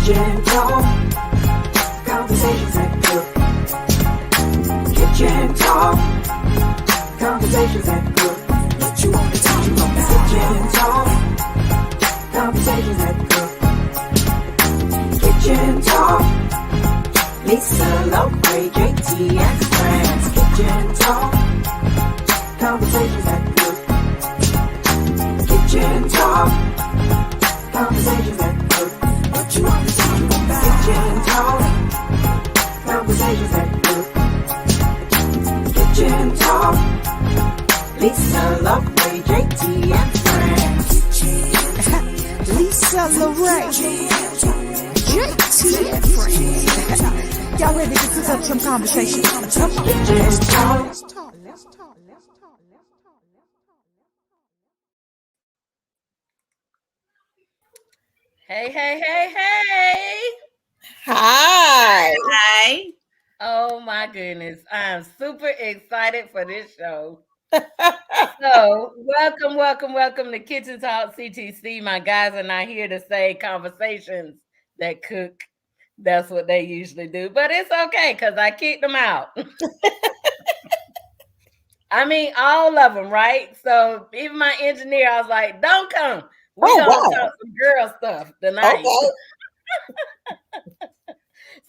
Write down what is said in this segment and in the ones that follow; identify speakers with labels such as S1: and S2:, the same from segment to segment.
S1: Kitchen talk, conversations that cook. Kitchen talk, conversations that cook. What you want to talk about? Kitchen talk, conversations that cook. Kitchen talk, Lisa, Lope, JT, and friends. Kitchen talk, conversations that cook. Kitchen talk, conversations that cook. What you want to talk about? Kitchen talk, conversations that cook. Kitchen talk, Lisa, Lope, JT, and friends.
S2: Lisa, Lorraine, JT, and friends. Y'all ready to pick up some conversation? Come on.
S1: Kitchen talk.
S2: Let's talk.
S3: Hey.
S4: Hi.
S3: Hi. Oh my goodness. I'm super excited for this show. So welcome to Kitchen Talk CTC. My guys are not here to say conversations that cook. That's what they usually do. But it's okay because I kicked them out. I mean, all of them, right? So even my engineer, I was like, don't come. We're going to talk some girl stuff tonight.
S4: Okay.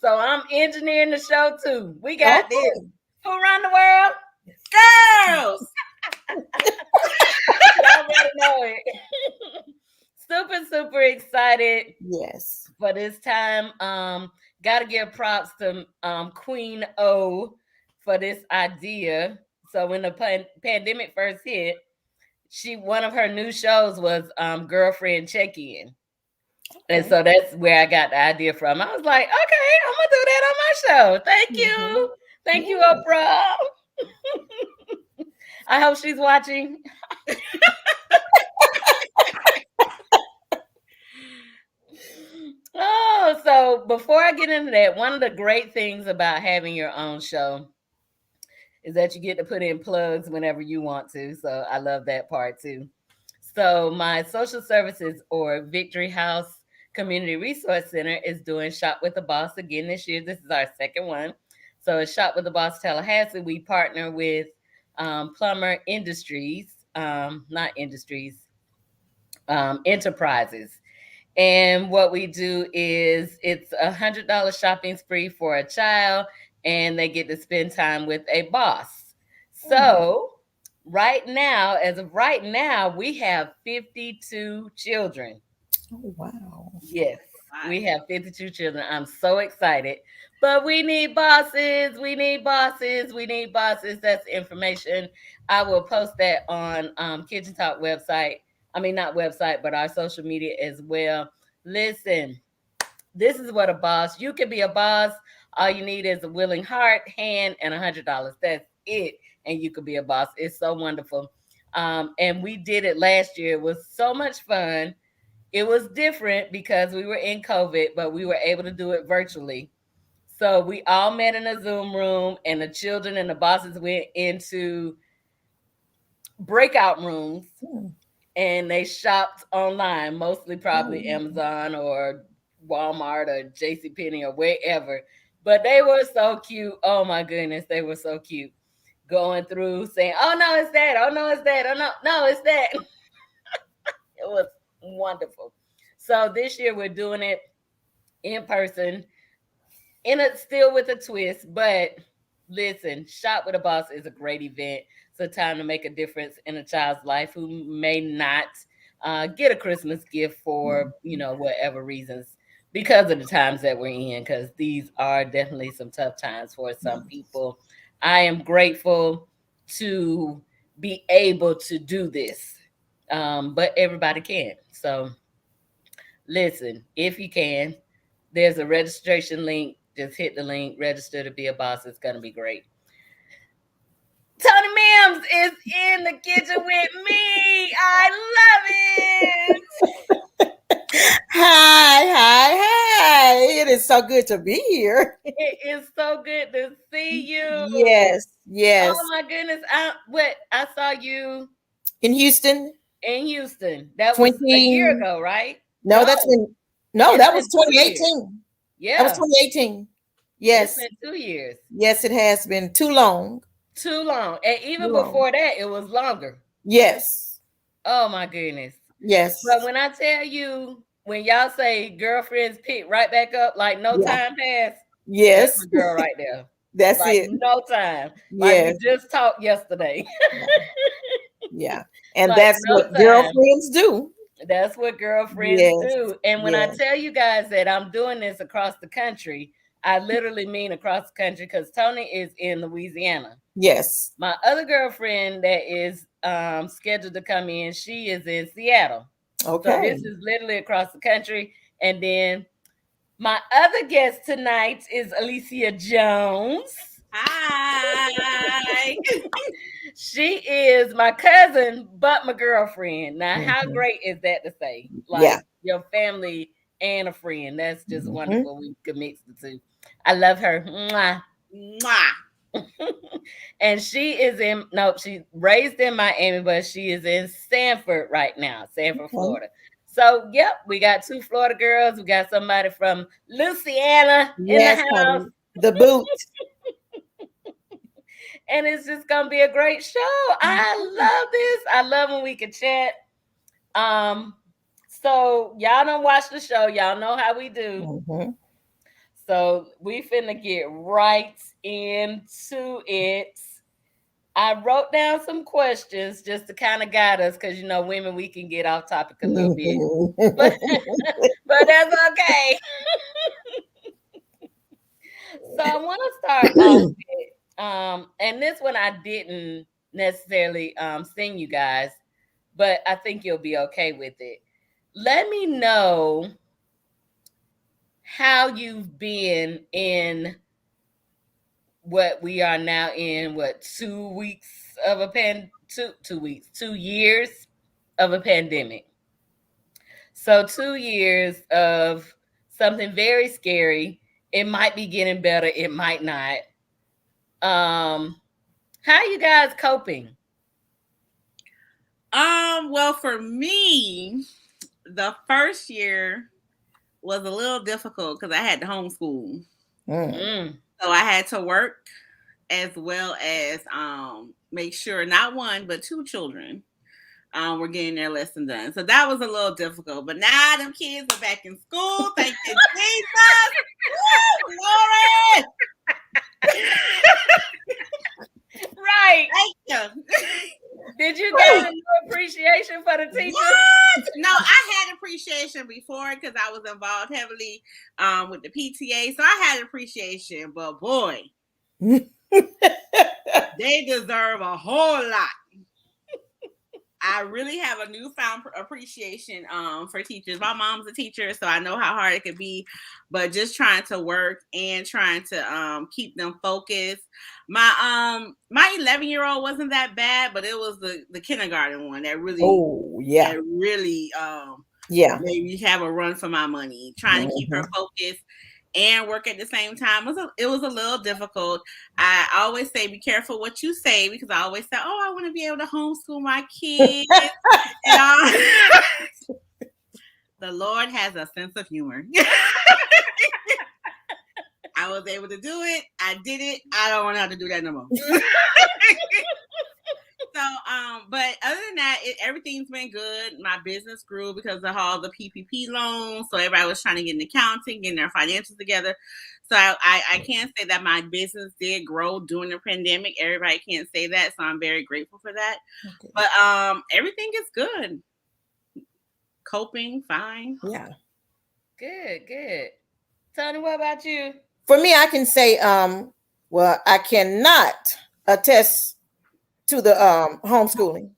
S3: So I'm engineering the show too. We got this. Who run the world? Girls. Y'all better know it. Super excited.
S4: Yes.
S3: For this time. Got to give props to Queen O for this idea. So when the pandemic first hit, one of her new shows was Girlfriend Check-In. And so that's where I got the idea from. I was like, okay, I'm gonna do that on my show. Thank you. Thank you, Oprah. I hope she's watching. Oh, so before I get into that, one of the great things about having your own show is that you get to put in plugs whenever you want to. So I love that part too. So my social services or Victory House Community Resource Center is doing Shop with the Boss again this year. This is our second one. So it's Shop with the Boss Tallahassee. We partner with Plumber Industries, Enterprises. And what we do is it's $100 shopping spree for a child, and they get to spend time with a boss. So as of right now, we have 52 children.
S4: Oh, wow.
S3: Yes, we have 52 children. I'm so excited. But we need bosses. That's information. I will post that on Kitchen Talk website. I mean, not website, but our social media as well. Listen, this is what a boss. You can be a boss. All you need is a willing heart, hand, and $100. That's it. And you could be a boss. It's so wonderful. And we did it last year. It was so much fun. It was different because we were in COVID, but we were able to do it virtually. So we all met in a Zoom room, and the children and the bosses went into breakout rooms. And they shopped online, mostly probably Amazon or Walmart or JCPenney or wherever. But they were so cute. Oh, my goodness. They were so cute. Going through saying, oh, no, it's that. Oh, no, it's that. Oh, no, it's that. It was wonderful. So this year we're doing it in person, still with a twist. But listen, Shop with a Boss is a great event. It's a time to make a difference in a child's life who may not get a Christmas gift for, whatever reasons, because of the times that we're in, because these are definitely some tough times for some people. I am grateful to be able to do this, but everybody can't. So listen, if you can, there's a registration link. Just hit the link, register to be a boss. It's going to be great. Tony Mims is in the kitchen with me. I love it.
S4: Hi. It is so good to be here.
S3: It is so good to see you.
S4: Yes.
S3: Oh my goodness. I saw you
S4: in Houston.
S3: That was a year ago, right?
S4: No, that's when No,
S3: It's
S4: that
S3: been
S4: was
S3: 2 years.
S4: 2018. That was
S3: Yeah,
S4: 2018.
S3: it's
S4: Yes.
S3: been 2 years.
S4: Yes, it has been too long.
S3: Too long. And
S4: Too
S3: even
S4: long.
S3: before that, it was longer.
S4: Yes.
S3: Oh my goodness. But
S4: Yes.
S3: when I tell you, when y'all say girlfriends pick right back up, like no
S4: Yeah.
S3: time passed, that's
S4: Yes.
S3: my girl right there.
S4: That's
S3: Like
S4: it.
S3: no time. Like we
S4: Yes.
S3: just talked yesterday.
S4: Yeah. Yeah. And
S3: Like
S4: that's
S3: no
S4: what
S3: time.
S4: girlfriends do.
S3: That's what girlfriends
S4: Yes.
S3: do. And when I
S4: Yes.
S3: tell you guys that I'm doing this across the country, I literally mean across the country because Tony is in Louisiana.
S4: Yes.
S3: My other girlfriend that is scheduled to come in, she is in Seattle. So
S4: Okay.
S3: this is literally across the country. And then my other guest tonight is Alicia Jones.
S2: Hi.
S3: She is my cousin, but my girlfriend. Now, how
S4: Mhm.
S3: great is that to say?
S4: Yeah.
S3: Like your family and a friend. That's just
S4: Mhm.
S3: wonderful. We could mix the two. I love her. Mwah.
S2: Mwah.
S3: And she is in, no, she raised in Miami, but she is in Sanford right now, Sanford,
S4: Okay.
S3: Florida. So, yep, we got two Florida girls. We got somebody from Louisiana in the
S4: Yes,
S3: house.
S4: honey. The boot.
S3: And it's just gonna be a great show. I love this. I love when we can chat. Um, so y'all don't watch the show, y'all know how we do.
S4: Mhm.
S3: So we finna get right into it. I wrote down some questions just to kind of guide us because you know, women, we can get off topic a little bit. But but that's okay. So I want to start off with, and this one I didn't necessarily sing you guys, but I think you'll be okay with it. Let me know how you've been in what we are now in, what, 2 weeks of a 2 years of a pandemic. So 2 years of something very scary. It might be getting better, it might not. How are you guys coping?
S2: Well, for me, the first year was a little difficult because I had to homeschool.
S4: Mm.
S3: Mm.
S2: So I had to work as well as make sure not one but two children were getting their lesson done. So that was a little difficult. But now them kids are back in school. Thank you, Jesus. Woo, glory.
S3: Right.
S2: Thank you.
S3: Did you gain a new appreciation for the teachers?
S2: What? No, I had appreciation before because I was involved heavily with the PTA. So I had appreciation, but boy, they deserve a whole lot. I really have a newfound appreciation for teachers. My mom's a teacher, so I know how hard it could be. But just trying to work and trying to keep them focused. My 11-year-old wasn't that bad, but it was the kindergarten one that really
S4: Oh, yeah. Yeah.
S2: made me have a run for my money. Trying to keep her
S4: Mhm.
S2: focused and work at the same time it was a little difficult. I always say be careful what you say because I always say, oh, I want to be able to homeschool my kids. And the Lord has a sense of humor. I was able to do it. I did it. I don't want to have to do that no more. So, but other than that, everything's been good. My business grew because of all the PPP loans. So everybody was trying to get an accounting, getting their financials together. So I can't say that my business did grow during the pandemic. Everybody can't say that. So I'm very grateful for that.
S4: Okay.
S2: But everything is good. Coping, fine.
S4: Yeah.
S3: Good, good. Tony, what about you?
S4: For me, I can say, well, I cannot attest to the homeschooling.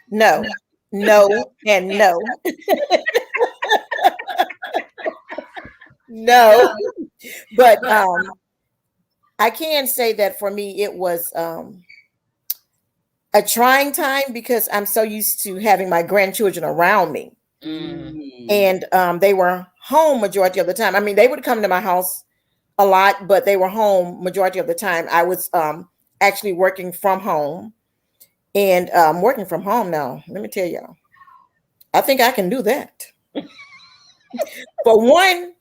S4: No, no, and no. No. But I can say that for me, it was a trying time because I'm so used to having my grandchildren around me.
S3: Mm.
S4: And they were home majority of the time. I mean, they would come to my house a lot, but they were home majority of the time. I was actually working from home and working from home now. Let me tell y'all, I think I can do that. For one,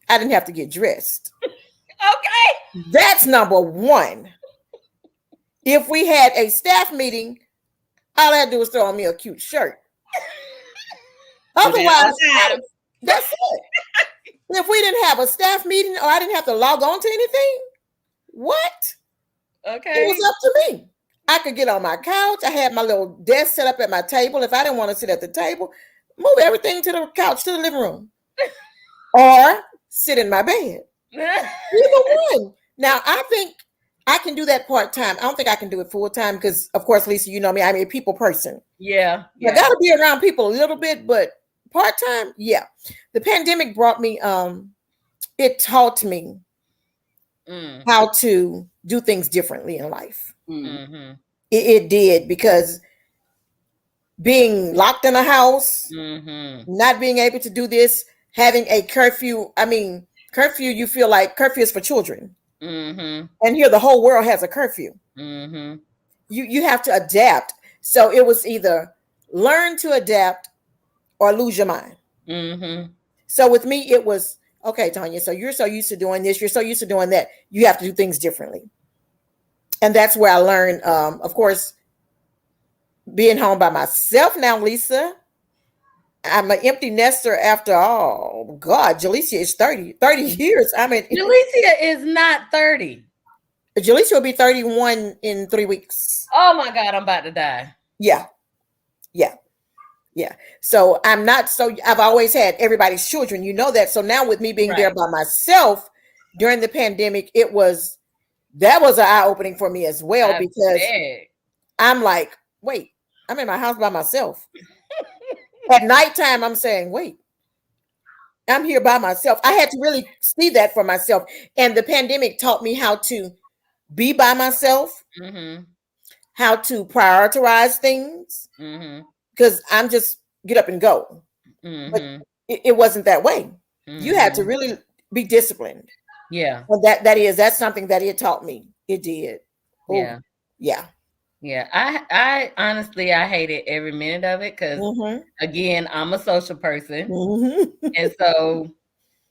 S4: I didn't have to get dressed.
S3: Okay.
S4: That's number one. If we had a staff meeting, all I had to do was throw on me a cute shirt.
S2: Do that all
S4: Otherwise,
S2: the time.
S4: that's it. If we didn't have a staff meeting or I didn't have to log on to anything, what?
S3: Okay.
S4: It was up to me. I could get on my couch. I had my little desk set up at my table. If I didn't want to sit at the table, move everything to the couch, to the living room, or sit in my bed. Either one. Now, I think I can do that part-time. I don't think I can do it full-time because, of course, Lisa, you know me, I'm a people person.
S3: Yeah.
S4: I got to be around people a little bit, but part-time, yeah. The pandemic brought me, it taught me how to do things differently in life.
S3: Mm-hmm.
S4: It did, because being locked in a house, not being able to do this, having a curfew. I mean, curfew, you feel like curfew is for children. And here the whole world has a curfew. You have to adapt. So it was either learn to adapt or lose your mind. So with me, it was, okay, Tanya, so you're so used to doing this, you're so used to doing that, you have to do things differently. And that's where I learned, of course, being home by myself now, Lisa. I'm an empty nester after all. God, Jalicia is 30 years. I mean,
S3: Alicia is not 30.
S4: Jalicia will be 31 in 3 weeks.
S3: Oh my God, I'm about to die.
S4: Yeah. So I'm not I've always had everybody's children, you know that. So now with me being there by myself during the pandemic, that was an eye-opening for me as well, because I'm like, wait, I'm in my house by myself. At nighttime, I'm saying, wait, I'm here by myself. I had to really see that for myself. And the pandemic taught me how to be by myself, how to prioritize things, because I'm just get up and go. But it wasn't that way. You had to really be disciplined.
S3: Yeah.
S4: Well, that's something that it taught me. It did. Ooh, yeah.
S3: I honestly, I hated every minute of it because again, I'm a social person. And so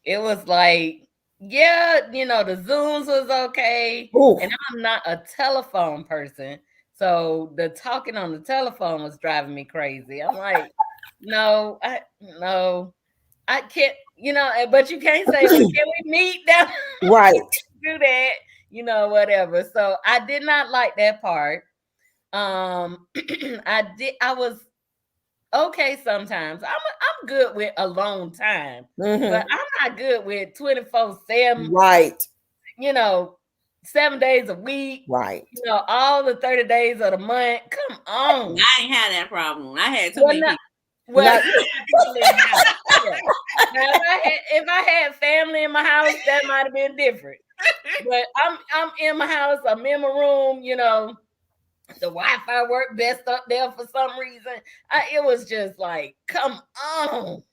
S3: it was like, the Zooms was okay. And I'm not a telephone person. So the talking on the telephone was driving me crazy. I'm like, no, I can't, but you can't say, well, can we meet down?
S4: Right.
S3: Do that, whatever. So I did not like that part. I was okay sometimes. I'm good with alone time, but I'm not good with 24/7.
S4: Right.
S3: 7 days a week.
S4: Right.
S3: All the 30 days of the month. Come on.
S2: I ain't had that problem. I had too many people.
S3: Well, if I had family in my house, that might have been different. But I'm in my house, I'm in my room, the Wi-Fi worked best up there for some reason. It was just like, come on.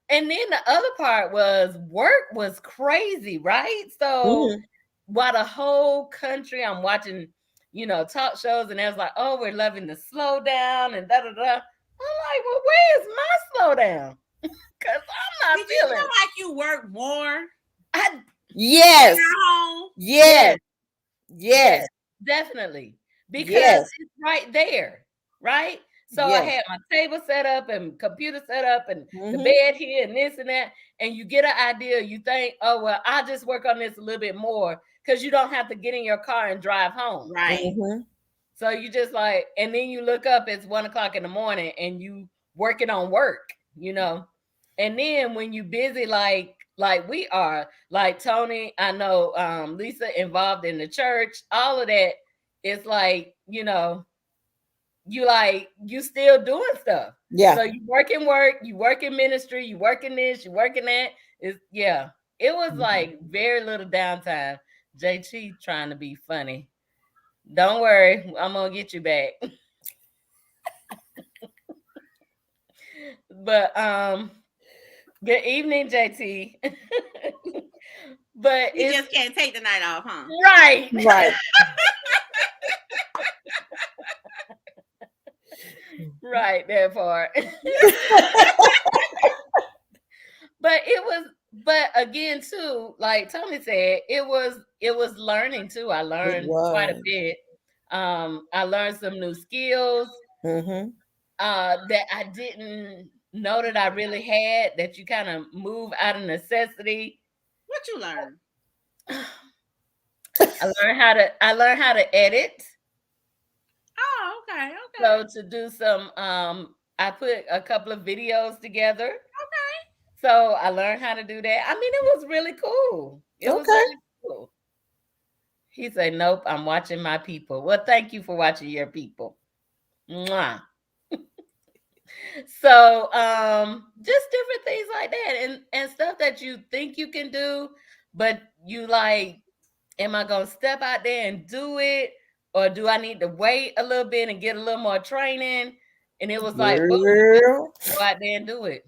S3: And then the other part was work was crazy, right? So while the whole country, I'm watching, talk shows, and they was like, oh, we're loving the slowdown and da-da-da. I'm like, well, where's my slowdown? Because I'm not feeling.
S2: You feel like you work more?
S4: Yes. Yes.
S3: Definitely. Because it's right there, right? So I had my table set up and computer set up and the bed here and this and that. And you get an idea. You think, oh, well, I'll just work on this a little bit more, because you don't have to get in your car and drive home.
S2: Right.
S3: So you just like, and then you look up, it's 1 o'clock in the morning and you working on work, And then when you busy, like we are, like Tony, I know Lisa involved in the church, all of that, it's like, you still doing stuff. Yeah. So you working work, you working ministry, you working this, you working that. It was like very little downtime. JT trying to be funny. Don't worry, I'm gonna get you back. But good evening, JT. But
S2: you just can't take the night off, huh?
S3: Right. Right, that part. But but again, too, like Tony said, it was learning too. I learned quite a bit. I learned some new skills that I didn't know that I really had, that you kind of move out of necessity.
S2: What you learn?
S3: I learned how to edit.
S2: Oh, okay.
S3: So to do some I put a couple of videos together.
S2: Okay.
S3: So I learned how to do that. I mean, it was really cool. It was really cool. He said, "Nope, I'm watching my people." Well, thank you for watching your people. Mwah. So just different things like that, and stuff that you think you can do, but you like, am I gonna step out there and do it, or do I need to wait a little bit and get a little more training? And it was like, boom,
S4: Girl,
S3: go out there and do it.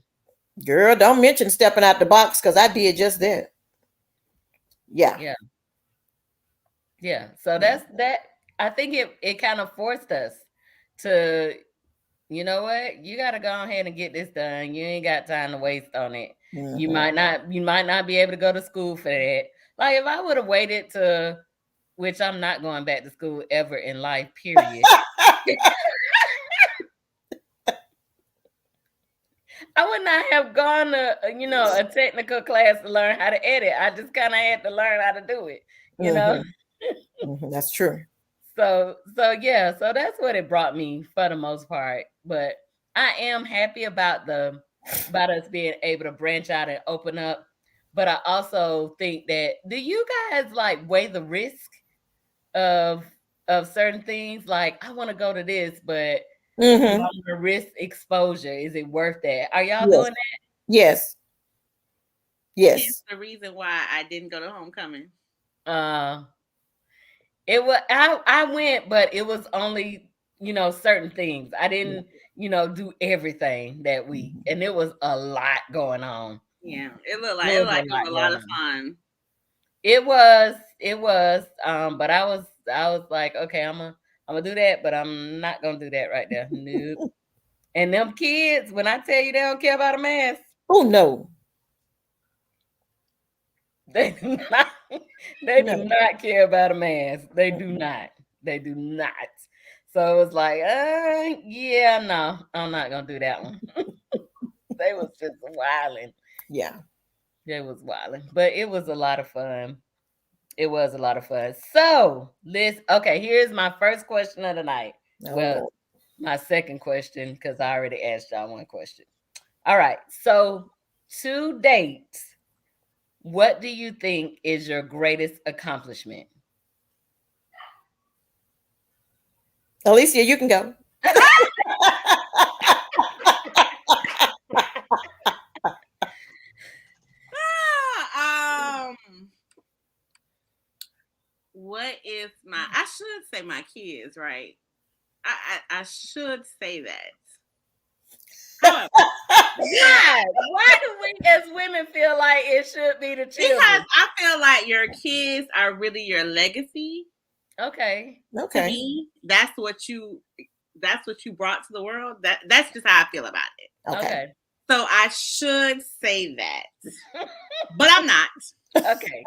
S4: girl, don't mention stepping out the box, because I did just that. Yeah.
S3: So that's that. I think it kind of forced us to, you know what, you got to go ahead and get this done. You ain't got time to waste on it. You might not be able to go to school for that. Like if I would have waited to, which I'm not going back to school ever in life, period. I would not have gone to, a technical class to learn how to edit. I just kind of had to learn how to do it, you know?
S4: That's true.
S3: So that's what it brought me for the most part. But I am happy about us being able to branch out and open up. But I also think that, do you guys like weigh the risk of certain things? Like, I want to go to this, but I'm gonna risk exposure. Is it worth that? Are y'all doing that?
S4: Yes.
S2: It's the reason why I didn't go to homecoming.
S3: It was I went, but it was only certain things. I didn't do everything that week, and it was a lot going on.
S2: Yeah, it looked like it was a lot of fun.
S3: It was, but I was like, okay, I'm gonna do that, but I'm not gonna do that right there. Nope. And them kids, when I tell you they don't care about a mask,
S4: oh no,
S3: they do not. They do not care about a mask. They do not. They do not. So it was like, yeah, no, I'm not gonna do that one. They was just wilding.
S4: Yeah,
S3: they was wilding, but it was a lot of fun. It was a lot of fun. So, Liz, okay, here's my first question of the night. Well, my second question, because I already asked y'all one question. All right. So, to date, what do you think is your greatest accomplishment?
S4: Alicia, you can go.
S2: What is I should say my kids, right? I should say that.
S3: However, why do we as women feel like it should be the children?
S2: Because I feel like your kids are really your legacy.
S3: Okay.
S2: To me, that's what you brought to the world. That's just how I feel about it.
S3: Okay.
S2: So I should say that, but I'm not.
S3: Okay.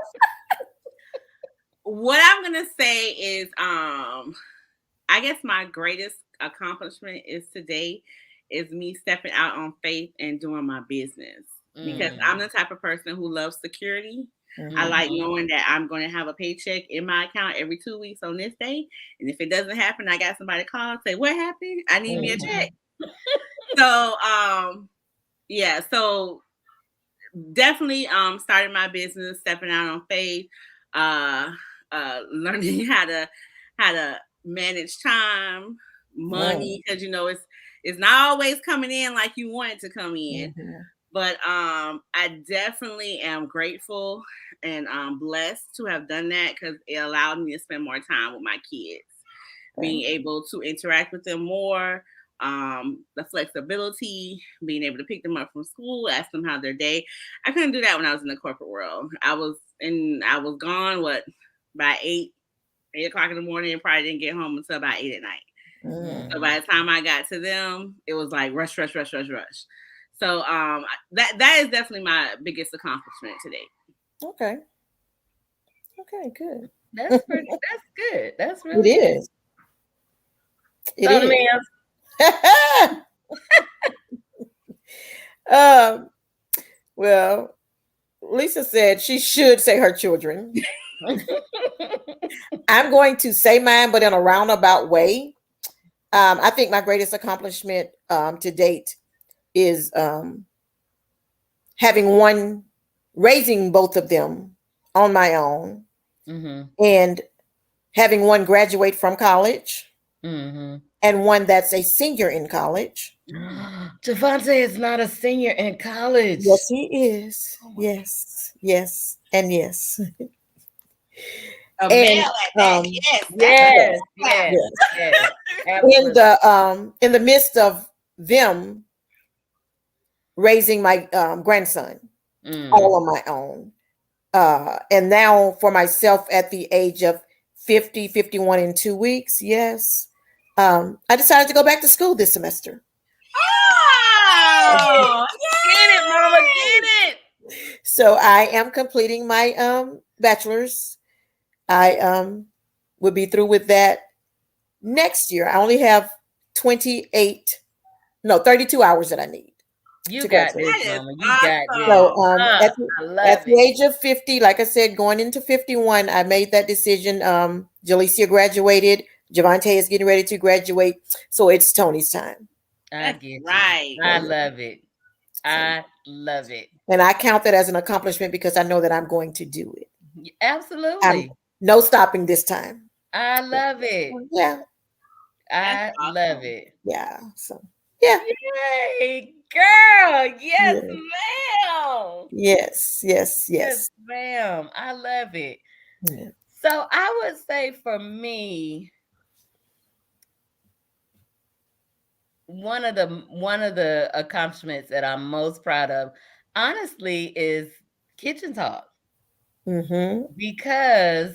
S2: What I'm gonna say is, I guess my greatest accomplishment today is me stepping out on faith and doing my business, because I'm the type of person who loves security. I like knowing that I'm going to have a paycheck in my account every 2 weeks on this day, and if it doesn't happen, I got somebody to call and say, "What happened? I need me a check." So, yeah, so definitely starting my business, stepping out on faith, learning how to manage time, money, because it's not always coming in like you want it to come in. But I definitely am grateful and blessed to have done that, because it allowed me to spend more time with my kids, being able to interact with them more, the flexibility, being able to pick them up from school, ask them how their day. I couldn't do that when I was in the corporate world. I was gone by 8 o'clock in the morning, and probably didn't get home until about 8 at night. So by the time I got to them, it was like rush. So that is definitely my biggest accomplishment today.
S4: Okay. Okay, good.
S3: That's good. That's
S4: It
S3: really good.
S4: is. It
S3: So,
S4: is.
S3: Mims,
S4: Well, Lisa said she should say her children. I'm going to say mine, but in a roundabout way. I think my greatest accomplishment to date is raising both of them on my own, and having one graduate from college, and one that's a senior in college.
S3: Javante is not a senior in college.
S4: Yes, he is. Yes, yes, and yes.
S2: A male at that.
S3: Yes.
S4: In the midst of them raising my grandson all on my own, and now for myself at the age of 50, 51 in 2 weeks, yes, I decided to go back to school this semester.
S2: Oh,
S3: get it, mama, get it.
S4: So I am completing my bachelor's. I will be through with that next year. I only have 32 hours that I need.
S3: You got this, mama. You got this.
S4: So at the age of 50, like I said, going into 51, I made that decision. Jalicia graduated. Javante is getting ready to graduate. So it's Tony's time.
S3: I get right. I love it. I love it.
S4: And I count that as an accomplishment because I know that I'm going to do it.
S3: Absolutely.
S4: No stopping this time.
S3: I love it.
S4: Yeah.
S3: I love it.
S4: Yeah. So, yeah.
S3: Yay, girl. Yes, ma'am.
S4: Yes,
S3: ma'am. I love it.
S4: Yeah.
S3: So I would say for me, one of the accomplishments that I'm most proud of, honestly, is Kitchen Talk. Because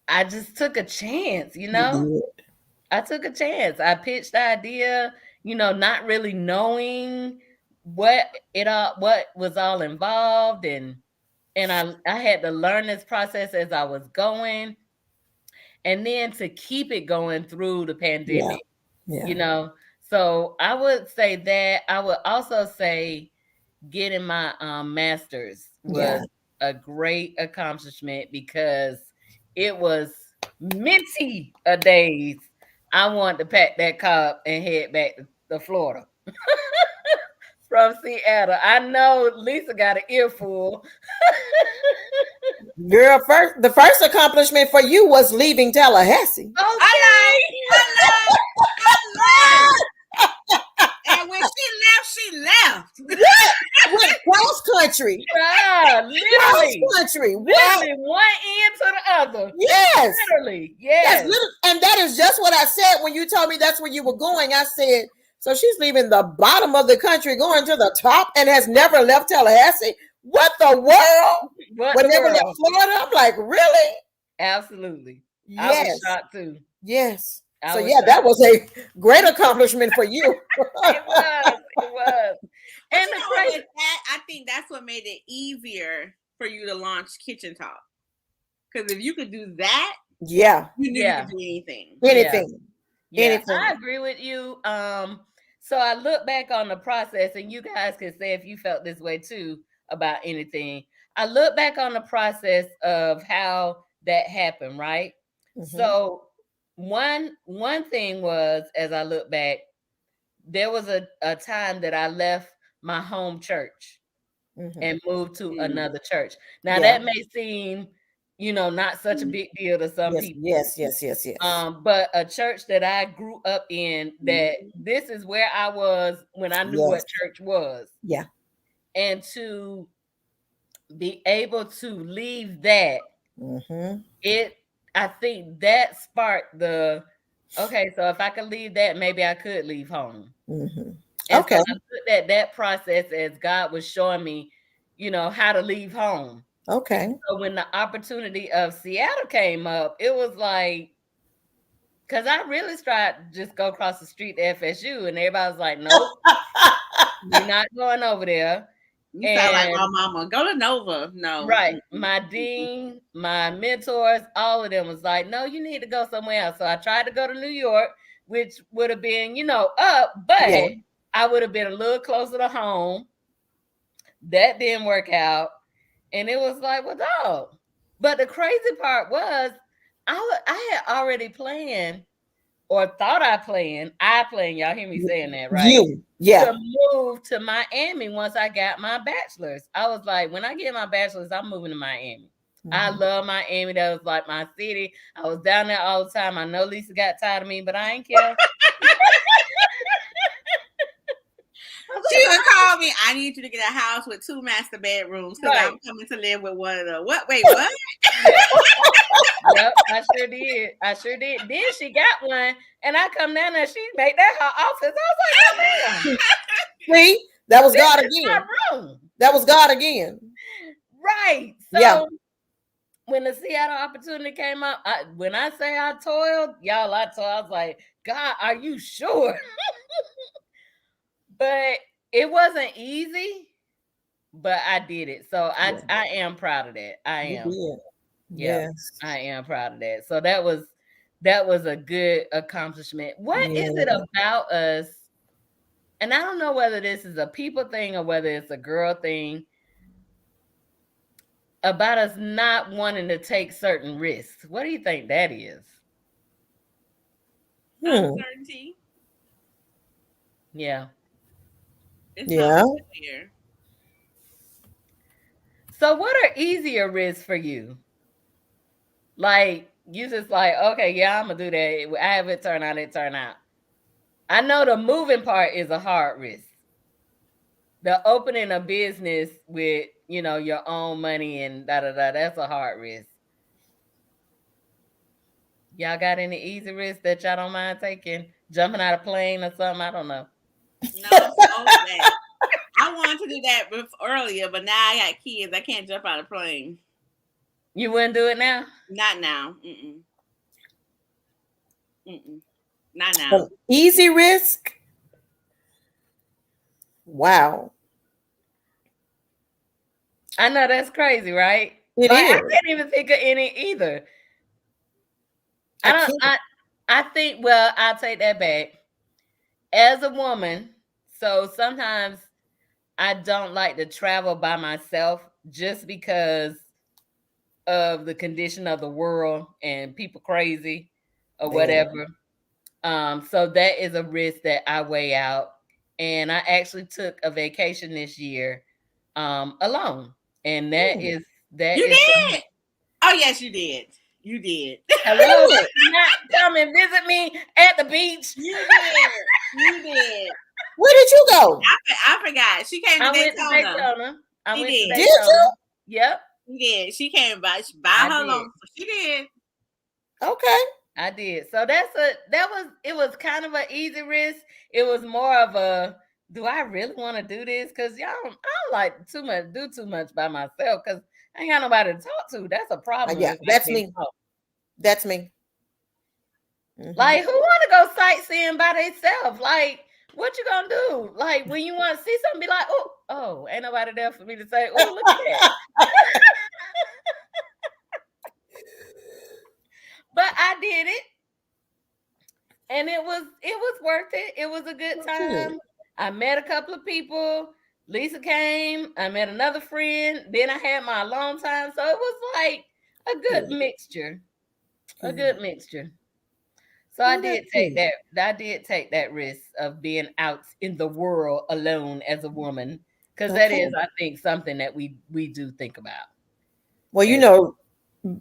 S3: I just took a chance, I took a chance. I pitched the idea, not really knowing what was all involved, and I had to learn this process as I was going, and then to keep it going through the pandemic. So I would say that. I would also say getting my master's was a great accomplishment because it was minty a days. I wanted to pack that car and head back to Florida from Seattle. I know Lisa got an earful.
S4: Girl, the first accomplishment for you was leaving Tallahassee.
S3: Okay. I
S2: love. And when she left.
S4: Went cross country.
S3: Literally.
S4: Cross country.
S3: Literally one end to the other.
S4: Yes.
S3: Literally. Yes.
S4: And that is just what I said when you told me that's where you were going. I said, so she's leaving the bottom of the country, going to the top, and has never left Tallahassee. What the world? When they left Florida, I'm like, really?
S3: Absolutely.
S4: Yes.
S3: I was shocked too.
S4: Yes. So that was a great accomplishment for you.
S3: It was. And
S2: I think that's what made it easier for you to launch Kitchen Talk. Because if you could do that, you knew you could do anything.
S4: Anything.
S3: I agree with you. So I look back on the process, and you guys can say if you felt this way too about anything. I look back on the process of how that happened, right? So one thing was, as I look back, there was a time that I left my home church and moved to another church. Now that may seem, not such a big deal to some people.
S4: Yes.
S3: But a church that I grew up in, that this is where I was when I knew what church was.
S4: Yeah.
S3: And to be able to leave that, I think that sparked so if I could leave that, maybe I could leave home. And so I looked at that process as God was showing me, how to leave home.
S4: Okay.
S3: So when the opportunity of Seattle came up, it was like, because I really tried to just go across the street to FSU, and everybody was like, nope. We're not going over there.
S2: You sound like my
S3: And
S2: mama. Go to Nova. No.
S3: right, my dean, my mentors, all of them was like, no, you need to go somewhere else. So I tried to go to New York, which would have been, up, but
S4: Yeah.
S3: I would have been a little closer to home. That didn't work out. And it was like, well, dog. But the crazy part was I had already planned or thought I planned, y'all hear me saying that, right?
S4: You. Yeah.
S3: To move to Miami once I got my bachelor's. I was like, when I get my bachelor's, I'm moving to Miami. I
S4: Mhm.
S3: love Miami. That was like my city. I was down there all the time. I know Lisa got tired of me, but I ain't care. I was
S2: She
S3: like,
S2: would call me. I need you to get a house with 2 master bedrooms because
S3: right.
S2: I'm coming to live with one of them. What? Wait, what?
S3: Yep, I sure did. I sure did. Then she got one, and I come down there, she made that her office. I was like, oh, damn,
S4: See, that was
S3: this
S4: God
S3: is my
S4: again.
S3: room.
S4: That was God again.
S3: Right. So
S4: Yeah.
S3: when the Seattle opportunity came up, when I say I toiled, y'all, I was like, God, are you sure? But it wasn't easy, but I did it. So I am proud of that. I
S4: You
S3: am.
S4: did.
S3: Yeah,
S4: Yes.
S3: I am proud of that. So that was a good accomplishment. What is it
S4: Yeah.
S3: about us? And I don't know whether this is a people thing or whether it's a girl thing about us not wanting to take certain risks. What do you think that is?
S2: Uncertainty.
S3: Yeah.
S2: It's
S4: Yeah.
S2: something here.
S3: So what are easier risks for you? Like you just like, okay, yeah, I'm gonna do that. I have it turn out, it turn out. I know the moving part is a hard risk. The opening a business with, your own money and da da da, that's a hard risk. Y'all got any easy risks that y'all don't mind taking? Jumping out of plane or something? I don't know.
S2: No, I'm too old for that. I wanted to do that earlier, but now I got kids. I can't jump out of a plane.
S3: You wouldn't do it now?
S2: Not now. Mm-mm. Mm-mm. Not
S4: An
S2: now.
S4: easy risk. Wow.
S3: I know that's crazy, right?
S4: It
S3: Like I
S4: is.
S3: can't even think of any either.
S4: I
S3: I don't
S4: can't.
S3: I think, well, I'll take that back. As a woman, so sometimes I don't like to travel by myself just because of the condition of the world and people crazy or
S4: Yeah.
S3: whatever. So that is a risk that I weigh out. And I actually took a vacation this year alone. And that
S4: Ooh.
S2: You
S3: is
S2: did? Oh, yes, you did. You did.
S3: hello,
S4: Good.
S3: not come and visit me at the beach.
S2: You did. You did.
S4: Where did you go?
S2: I forgot. She came to
S3: I went to
S2: Daytona.
S3: Daytona. I
S2: She
S3: went to
S2: did.
S4: Did you?
S3: Daytona. Yep,
S2: She did. She came by
S3: I
S2: her
S3: did.
S2: alone. She did.
S4: Okay.
S3: I did. So it was kind of an easy risk. It was more of a, do I really want to do this? Because I don't like do too much by myself because I ain't got nobody to talk to. That's a problem
S4: Yeah,
S3: if I
S4: that's
S3: can't
S4: me.
S3: talk.
S4: That's me. Mhm.
S3: Like, who want to go sightseeing by themselves? Like, what you gonna do? Like, when you want to see something, be like, oh, ain't nobody there for me to say, oh, look at that. But I did it, and it was worth it. It was a good
S4: Good.
S3: time. I met a couple of people. Lisa came. I met another friend. Then I had my alone time. So it was like a good
S4: Good.
S3: mixture. A
S4: Good.
S3: good mixture. So I
S4: Well, that's
S3: did take
S4: good.
S3: that. I did take that risk of being out in the world alone as a woman, because that
S4: Okay.
S3: is, I think, something that we do think about.
S4: Well,
S3: As,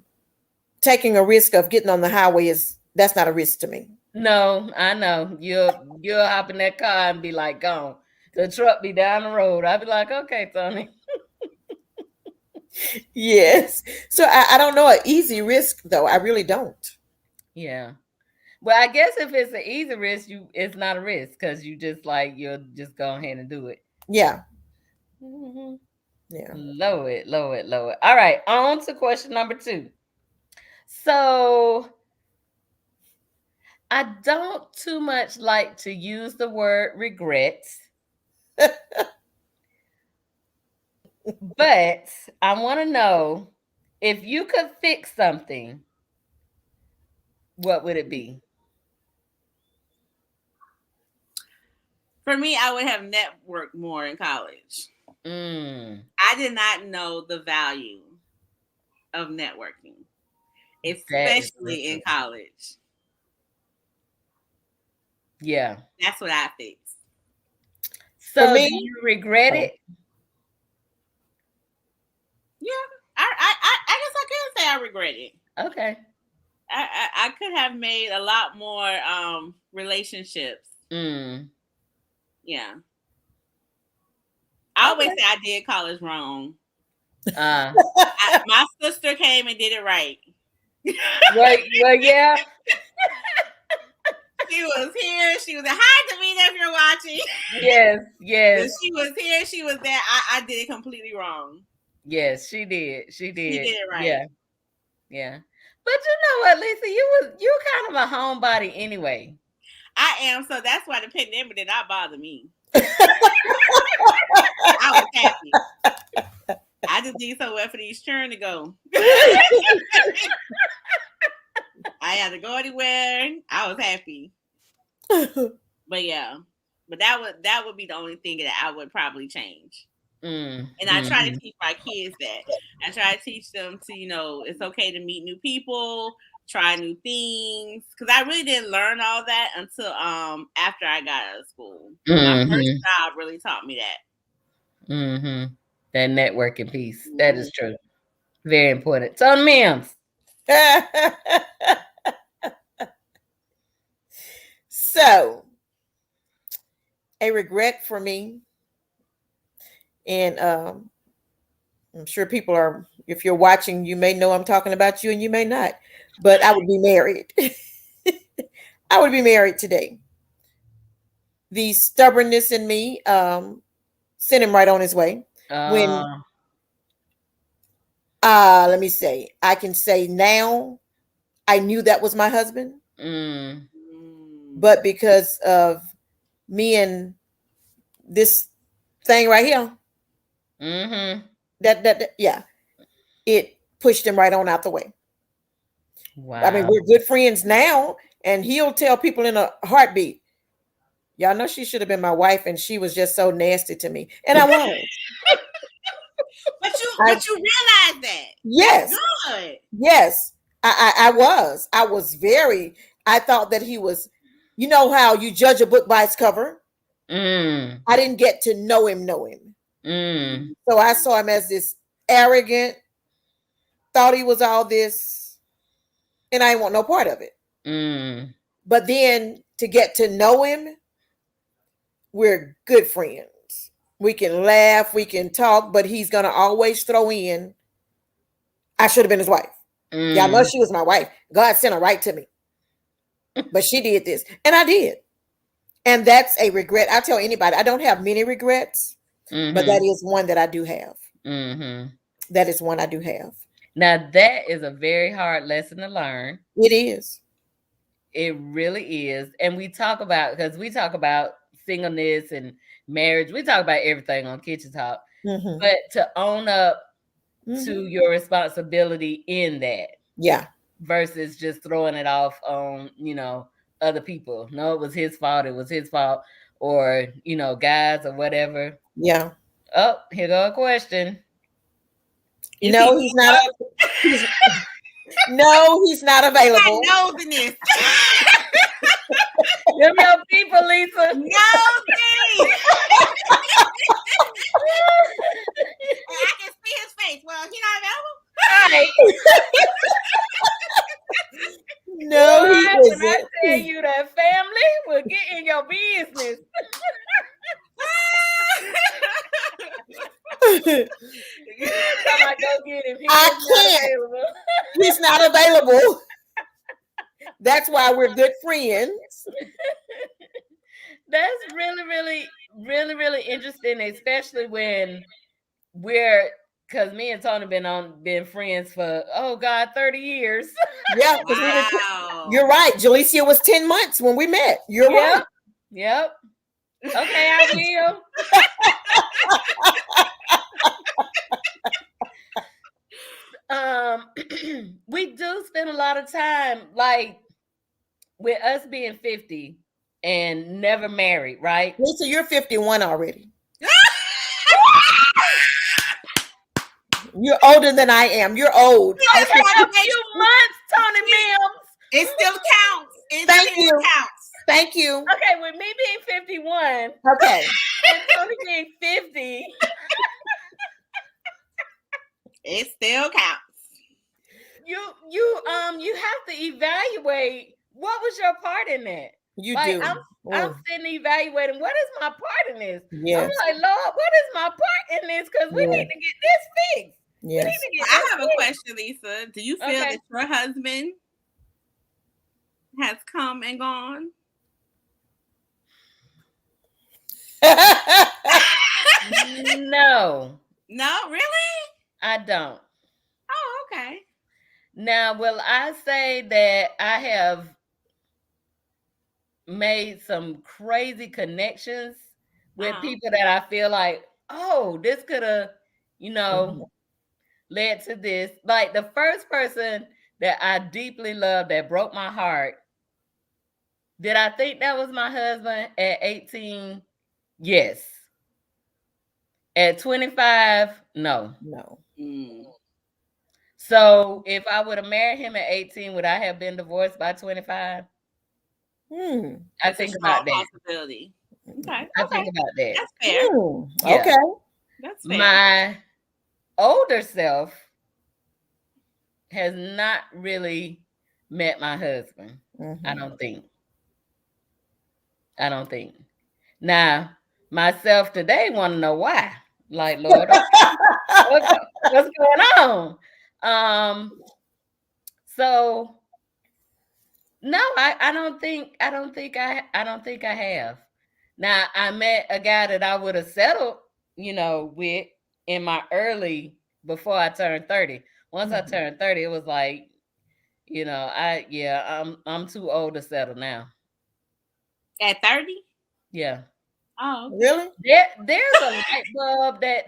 S4: taking a risk of getting on the highway that's not a risk to me.
S3: no, I know you'll hop in that car and be like, gone. The truck be down the road. I'll be like, okay, Tony.
S4: Yes. So I don't know an easy risk though. I really don't.
S3: Yeah. Well, I guess if it's an easy risk, it's not a risk because you'll just go ahead and do it.
S4: Yeah.
S3: Mhm.
S4: Yeah.
S3: Lower it, lower it, lower it. All right, on to question number 2. So I don't too much like to use the word regret. But I want to know, if you could fix something, what would it be?
S2: For me, I would have networked more in college. I did not know the value of networking, especially in college.
S3: Yeah.
S2: That's what I fixed.
S3: So do you regret it?
S2: Yeah. I guess I could say I regret it.
S3: Okay.
S2: I could have made a lot more relationships. Yeah. I always say I did college wrong. My sister came and did it right.
S3: Well, yeah.
S2: She was here. She was there. Hi, Davina, if you're watching.
S3: Yes.
S2: When she was here. She was there. I did it completely wrong.
S3: Yes, she did. She did
S2: it right.
S3: Yeah. But you know what, Lisa? You kind of a homebody anyway.
S2: I am. So that's why the pandemic did not bother me. I was happy. I just need somewhere for these children to go. I had to go anywhere. I was happy. But yeah. But that would be the only thing that I would probably change. And I try to teach my kids that. I try to teach them to, it's okay to meet new people, try new things. Because I really didn't learn all that until after I got out of school. My first job really taught me that.
S3: That networking piece. That is true. Very important. So, Mims.
S4: So, a regret for me, and I'm sure people are, if you're watching, you may know I'm talking about you and you may not, but I would be married. I would be married today. The stubbornness in me sent him right on his way. When let me say, I can say now I knew that was my husband. But because of me and this thing right here, it pushed him right on out the way. Wow. I mean, we're good friends now, and he'll tell people in a heartbeat, y'all know she should have been my wife, and she was just so nasty to me. And I was.
S2: But you realize that.
S4: Yes.
S2: Good.
S4: Yes. I was. I thought that he was, you know how you judge a book by its cover? I didn't get to know him. So I saw him as this arrogant, thought he was all this, and I didn't want no part of it. But then to get to know him, we're good friends. We can laugh, we can talk, but he's going to always throw in, I should have been his wife. Y'all know she was my wife. God sent her right to me. But she did this. And I did. And that's a regret. I tell anybody, I don't have many regrets, but that is one that I do have. That is one I do have.
S3: Now, that is a very hard lesson to learn.
S4: It is.
S3: It really is. And we talk about singleness and marriage. We talk about everything on Kitchen Talk. But to own up to your responsibility in that.
S4: Yeah.
S3: Versus just throwing it off on, other people. No, it was his fault. Or, guys or whatever.
S4: Yeah.
S3: Oh, here go a question.
S4: No, he's not. No, he's not available.
S2: Nosing.
S3: Them your people, Lisa.
S2: Nosy. I can see his face. Well, he's not available.
S3: Right.
S4: No, he isn't.
S3: When I tell you that family will get in your business. I go get him.
S4: I can't. He's not available. That's why we're good friends.
S3: That's really interesting, especially when because me and Tony been friends for 30 years.
S4: Yeah, wow. You're right. Jalicia was 10 months when we met. You're right.
S3: Yep. Okay, I will. the time, like with us being 50 and never married, right?
S4: Lisa, you're 51 already. You're older than I am. You're old.
S3: A few months, Tony Mims.
S2: It still counts. It
S4: Thank
S2: still
S4: you.
S2: counts.
S4: Thank you.
S3: Okay, with me being 51
S4: Okay.
S3: and Tony being 50,
S2: it still counts.
S3: You have to evaluate what was your part in that.
S4: You
S3: like,
S4: do.
S3: I'm sitting evaluating what is my part in this.
S4: Yes.
S3: I'm like, Lord, what is my part in this? Because we need to get this fixed.
S4: Yes.
S3: We need to get
S2: I
S3: this
S2: have a
S3: fixed.
S2: question, Lisa. Do you feel that your husband has come and gone?
S3: No.
S2: No, really?
S3: I don't.
S2: Oh, okay.
S3: Now, will I say that I have made some crazy connections with people that I feel like, oh, this could have, led to this. Like the first person that I deeply loved that broke my heart. Did I think that was my husband at 18? Yes. At 25, no. So if I would have married him at 18, would I have been divorced by 25? I think about that.
S2: Possibility. Okay.
S3: I think about that.
S2: That's fair.
S3: Yeah.
S4: Okay.
S2: That's fair.
S3: My older self has not really met my husband. I don't think. Now, myself today want to know why. Like, Lord, what's going on? So no, I don't think I have. Now, I met a guy that I would have settled, with in my early before I turned 30. Once I turned 30, it was like, I'm too old to settle now.
S2: At 30?
S3: Yeah.
S2: Oh, okay.
S4: Really?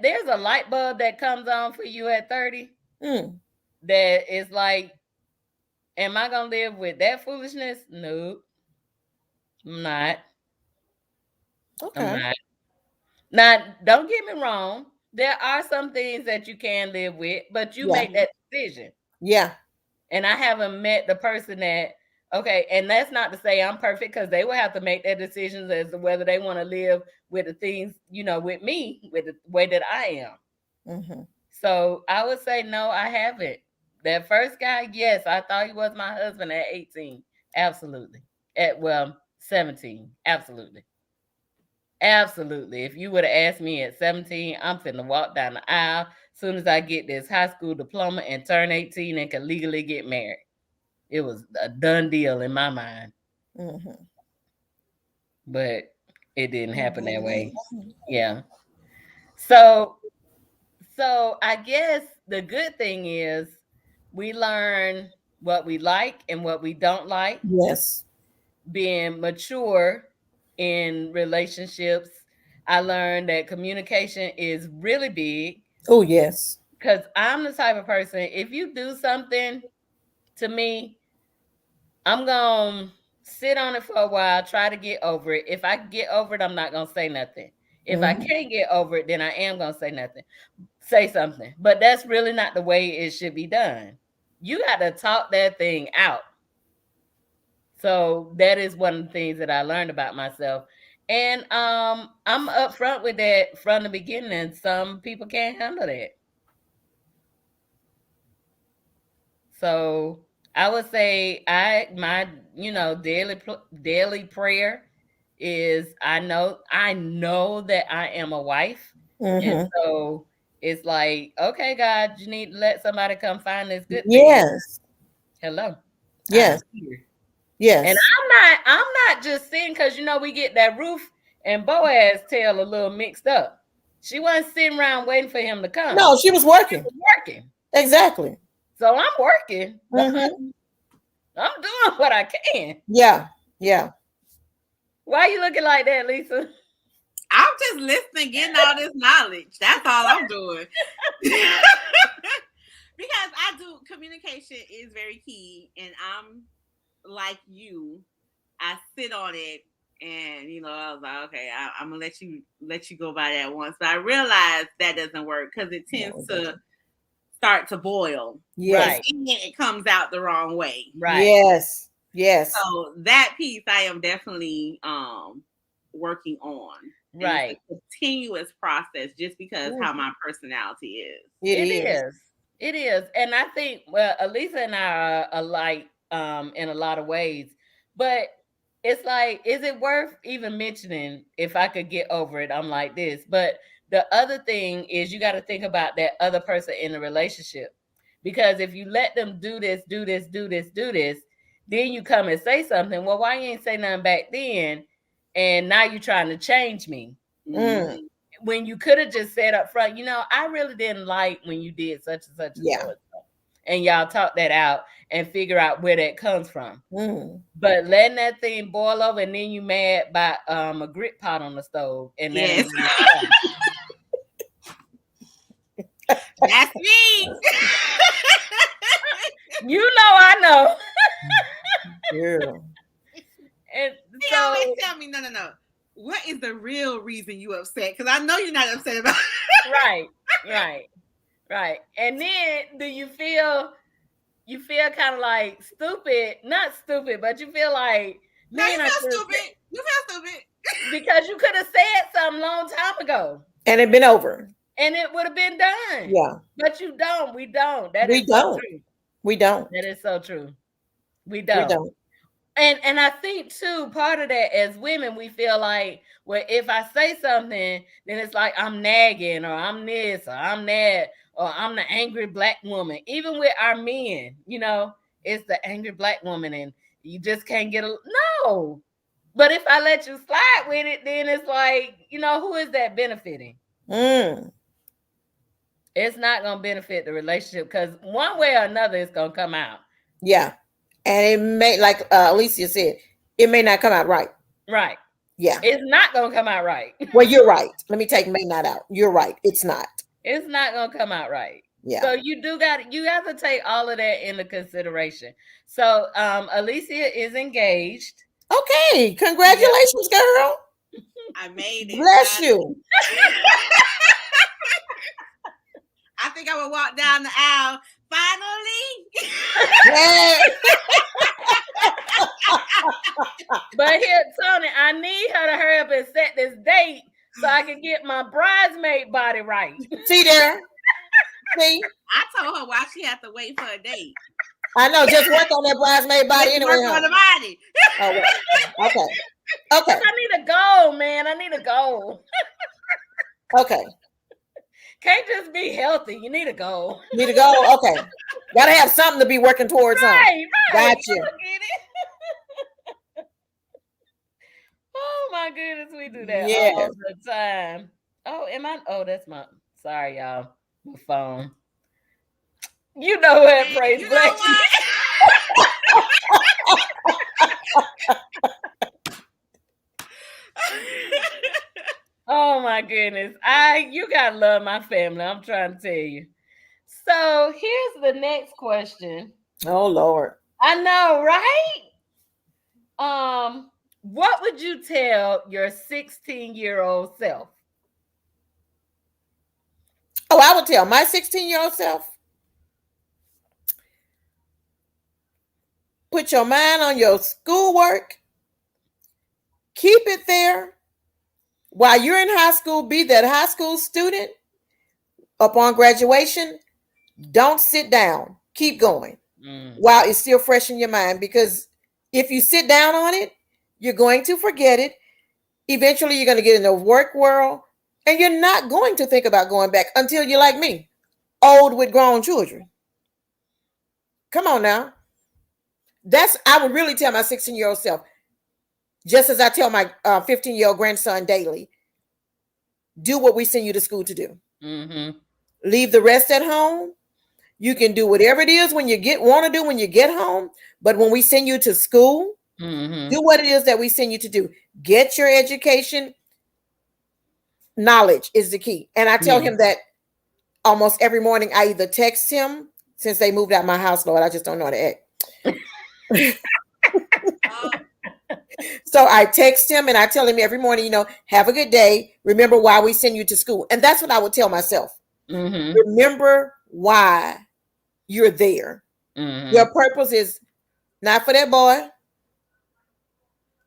S3: There's a light bulb that comes on for you at 30. That is like, am I gonna live with that foolishness? No, I'm not.
S4: Okay.
S3: I'm not. Now, don't get me wrong. There are some things that you can live with, but you make that decision.
S4: Yeah.
S3: And I haven't met the person that, and that's not to say I'm perfect, because they will have to make their decisions as to whether they want to live with the things, with me, with the way that I am. So I would say, no, I haven't. That first guy, yes, I thought he was my husband at 18. Absolutely. At 17. Absolutely. Absolutely. If you would have asked me at 17, I'm finna walk down the aisle as soon as I get this high school diploma and turn 18 and can legally get married. It was a done deal in my mind. But it didn't happen that way. Yeah. So I guess the good thing is we learn what we like and what we don't like.
S4: Yes.
S3: Being mature in relationships, I learned that communication is really big.
S4: Oh, yes.
S3: Because I'm the type of person, if you do something to me, I'm going to sit on it for a while, try to get over it. If I get over it, I'm not going to say nothing. If I can't get over it, then I am going to say something. But that's really not the way it should be done. You got to talk that thing out. So that is one of the things that I learned about myself. And I'm upfront with that from the beginning, and some people can't handle that. So I would say my daily prayer is I know that I am a wife. And so it's like, okay, God, you need to let somebody come find this good thing.
S4: Yes.
S3: Hello.
S4: Yes. Yes.
S3: And I'm not just sitting, because we get that Ruth and Boaz tale a little mixed up. She wasn't sitting around waiting for him to come.
S4: No, she was working. Exactly.
S3: So I'm working. I'm doing what I can.
S4: Yeah. Yeah.
S3: Why are you looking like that, Lisa?
S2: I'm just listening, getting all this knowledge. That's all I'm doing. Because I do communication is very key, and I'm like you. I sit on it, and I was like, okay, I'm gonna let you go by that once, but I realized that doesn't work because it tends to start to boil.
S4: Yes.
S2: And it comes out the wrong way.
S3: Right.
S4: Yes. Yes.
S2: So that piece I am definitely working on.
S3: Right.
S2: And it's a continuous process just because how my personality is.
S3: It is. It is. And I think, well, Alicia and I are alike in a lot of ways, but it's like, is it worth even mentioning if I could get over it? I'm like this. But the other thing is you got to think about that other person in the relationship. Because if you let them do this, then you come and say something. Well, why you ain't say nothing back then? And now you're trying to change me.
S4: Mm.
S3: When you could have just said up front, I really didn't like when you did such and such and so. And y'all talk that out and figure out where that comes from. But letting that thing boil over and then you mad by a grit pot on the stove. And then
S2: that's me.
S3: I know.
S4: Yeah.
S2: And so always tell me, no. What is the real reason you upset? Because I know you're not upset about it.
S3: Right. And then do you feel kind of like stupid? Not stupid, but you feel like
S2: you feel stupid. You feel stupid.
S3: Because you could have said something a long time ago.
S4: And it'd been over.
S3: And it would have been done.
S4: Yeah.
S3: But you don't. We don't. That
S4: we
S3: is
S4: don't.
S3: so true.
S4: We don't.
S3: That is so true. We don't.
S4: We don't.
S3: And I think too, part of that as women, we feel like, well, if I say something, then it's like I'm nagging or I'm this or I'm that or I'm the angry black woman. Even with our men, it's the angry black woman and you just can't get no. But if I let you slide with it, then it's like, who is that benefiting? It's not going to benefit the relationship because one way or another, it's going to come out.
S4: Yeah. And it may, like Alicia said, it may not come out right.
S3: Right.
S4: Yeah.
S3: It's not going to come out right.
S4: Well, you're right. Let me take may not out. You're right. It's not.
S3: It's not going to come out right.
S4: Yeah.
S3: So you have to take all of that into consideration. So Alicia is engaged.
S4: Okay. Congratulations, girl.
S2: I made it.
S4: Bless you.
S2: I think I would walk down the aisle. Finally.
S3: But here, Tony, I need her to hurry up and set this date so I can get my bridesmaid body right.
S4: See there? See?
S2: I told her why she had to wait for a date.
S4: I know. Just work on that bridesmaid body anyway.
S2: Work on the body.
S4: Oh, well. Okay.
S3: I need a goal, man. I need a goal.
S4: Okay.
S3: Can't just be healthy. You need a goal.
S4: Need a goal? Okay. Gotta have something to be working towards.
S3: Right.
S4: Gotcha.
S3: Oh my goodness, we do that all the time. Oh, that's my sorry, y'all. My phone. You know what, praise Black. Oh my goodness. You gotta love my family. I'm trying to tell you. So here's the next question.
S4: Oh Lord.
S3: I know, right? What would you tell your 16-year-old self?
S4: Oh, I would tell my 16-year-old self. Put your mind on your schoolwork. Keep it there. While you're in high school, be that high school student. Upon graduation, don't sit down. Keep going while it's still fresh in your mind. Because if you sit down on it, you're going to forget it. Eventually, you're going to get in the work world, and you're not going to think about going back until you're like me, old with grown children. Come on now. I would really tell my 16-year-old self, just as I tell my 15-year-old grandson daily, do what we send you to school to do. Leave the rest at home. You can do whatever it is want to do when you get home. But when we send you to school, do what it is that we send you to do. Get your education. Knowledge is the key. And I tell him that almost every morning. I either text him since they moved out my house, Lord. I just don't know how to act. So I text him and I tell him every morning, have a good day. Remember why we send you to school. And that's what I would tell myself.
S3: Mm-hmm.
S4: Remember why you're there. Mm-hmm. Your purpose is not for that boy.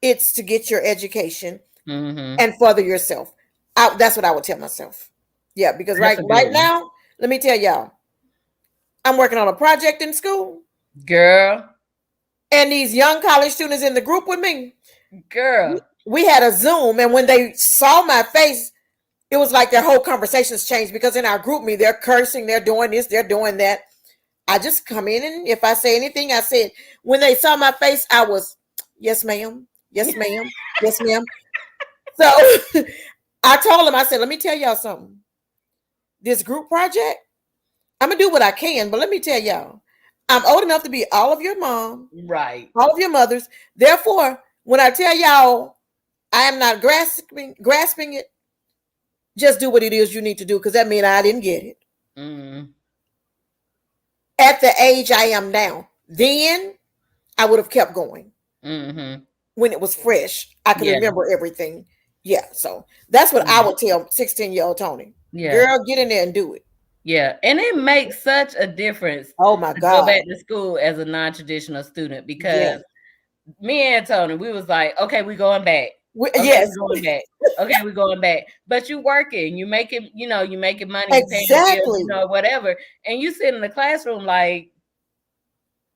S4: It's to get your education and further yourself. That's what I would tell myself. Yeah, because right now, let me tell y'all, I'm working on a project in school.
S3: Girl.
S4: And these young college students in the group with me.
S3: Girl.
S4: We had a Zoom, and when they saw my face, it was like their whole conversations changed, because in our group me, they're cursing, they're doing this, they're doing that. I just come in, and if I say anything, I said, when they saw my face, I was, yes, ma'am. Yes, ma'am. Yes, ma'am. So I told them, I said, let me tell y'all something. This group project, I'm going to do what I can, but let me tell y'all, I'm old enough to be all of your mom.
S3: Right.
S4: All of your mothers. Therefore, when I tell y'all I am not grasping it, just do what it is you need to do, because that means I didn't get it. At the age I am now, then I would have kept going. When it was fresh, I could remember everything. Yeah, so that's what I would tell 16-year-old Tony. Yeah. Girl, get in there and do it.
S3: Yeah, and it makes such a difference.
S4: Oh my God!
S3: Go back to school as a non-traditional student, because me and Tony, we was like, okay, we going back.
S4: Yes,
S3: we're going back. Okay, we're going back. But you working, you making money,
S4: exactly,
S3: you bills, whatever, and you sit in the classroom like,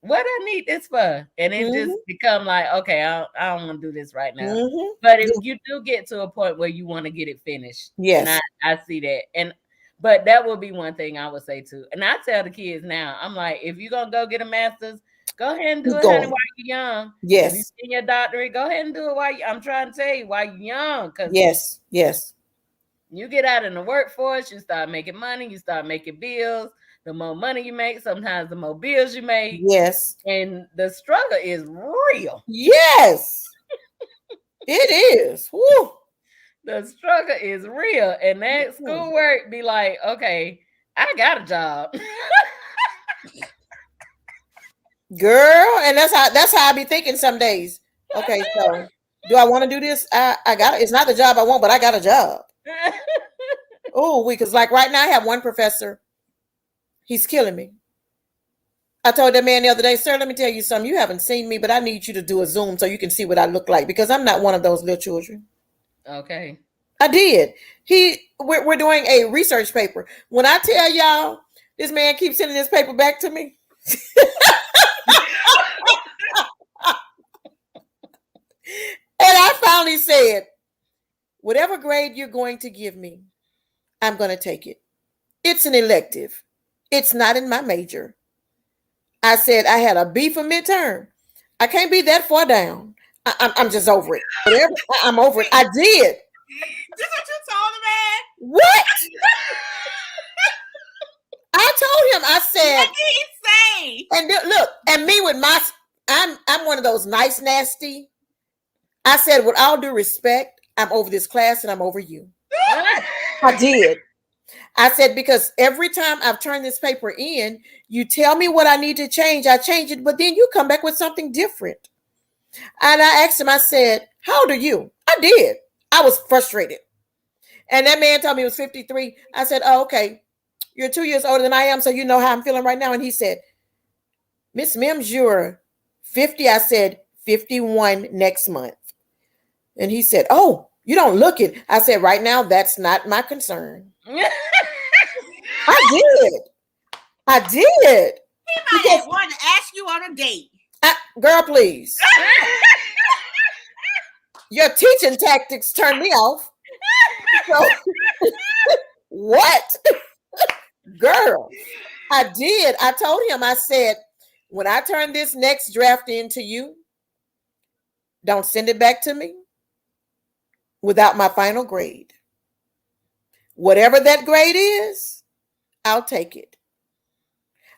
S3: what I need this for? And it just become like, okay, I don't want to do this right now. But if you do get to a point where you want to get it finished, and I see that, but that will be one thing I would say too. And I tell the kids now, I'm like, if you're gonna go get a master's, go ahead and do it, honey, while you're young.
S4: Yes.
S3: If you're in your doctorate, go ahead and do it while I'm trying to tell you, while you're young. Because
S4: yes.
S3: You get out in the workforce, you start making money, you start making bills. The more money you make, sometimes the more bills you make.
S4: Yes.
S3: And the struggle is real.
S4: Yes. It is. Woo.
S3: The struggle is real. And that schoolwork be like, okay, I got a job.
S4: Girl, and that's how I be thinking some days. Okay, so do I want to do this? I got it. It's not the job I want, but I got a job. Oh, because like right now I have one professor. He's killing me. I told that man the other day, sir, let me tell you something. You haven't seen me, but I need you to do a Zoom so you can see what I look like, because I'm not one of those little children.
S3: Okay.
S4: I did. We're doing a research paper. When I tell y'all, this man keeps sending this paper back to me. And I finally said, whatever grade you're going to give me, I'm going to take it. It's an elective. It's not in my major. I said I had a B for midterm. I can't be that far down. I'm just over it. Whatever. I'm over it. I did.
S2: This what you told the man?
S4: What? I told him. I said.
S2: What did he say?
S4: And look, and me with my, I'm one of those nice nasty. I said, with all due respect, I'm over this class and I'm over you. I did. I said, because every time I've turned this paper in, you tell me what I need to change. I change it, but then you come back with something different. And I asked him, I said, how old are you? I did. I was frustrated. And that man told me he was 53. I said, oh, okay. You're 2 years older than I am, so you know how I'm feeling right now. And he said, Miss Mims, you're 50. I said, 51 next month. And he said, oh, you don't look it. I said, right now, that's not my concern. I did.
S2: He might have wanted to ask you on a date.
S4: Girl, please. Your teaching tactics turned me off. So, what? Girl, I did. I told him, I said, when I turn this next draft in to you, don't send it back to me without my final grade. Whatever that grade is, I'll take it.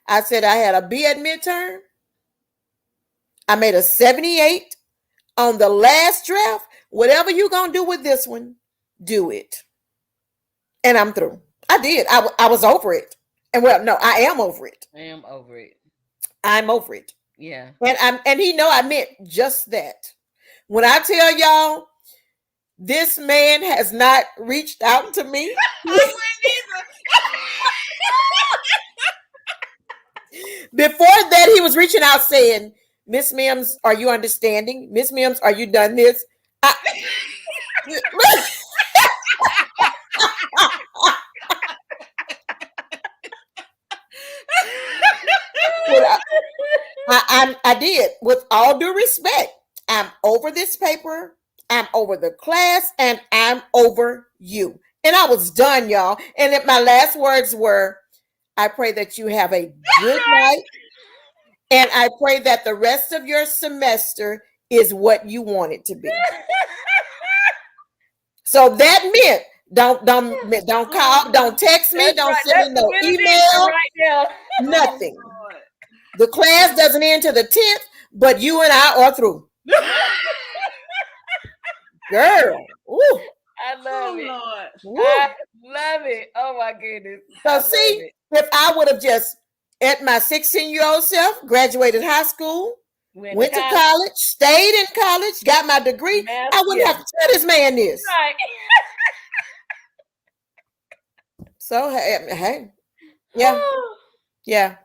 S4: I said I had a B at midterm. I made a 78 on the last draft. Whatever you're going to do with this one, do it. And I'm through. I did. I was over it. And well, no, I am over it.
S3: I am over it.
S4: I'm over it.
S3: Yeah.
S4: And he know I meant just that. When I tell y'all this man has not reached out to me.
S2: I wouldn't either.
S4: Before that, he was reaching out saying, Miss Mims, are you understanding? Miss Mims, are you done this? I did. With all due respect, I'm over this paper. I'm over the class, and I'm over you. And I was done, y'all. And my last words were, I pray that you have a good night. And I pray that the rest of your semester is what you want it to be. So that meant don't call, don't text me, don't send me no email, nothing. The class doesn't end till the 10th, but you and I are through. Girl. Ooh.
S3: I love it.
S2: Lord.
S3: I love it. Oh my goodness.
S4: So see, if I would have just at my 16-year-old self, graduated high school, went to college, stayed in college, got my degree, I wouldn't have to tell this man this.
S3: Right.
S4: So hey. Yeah. Yeah.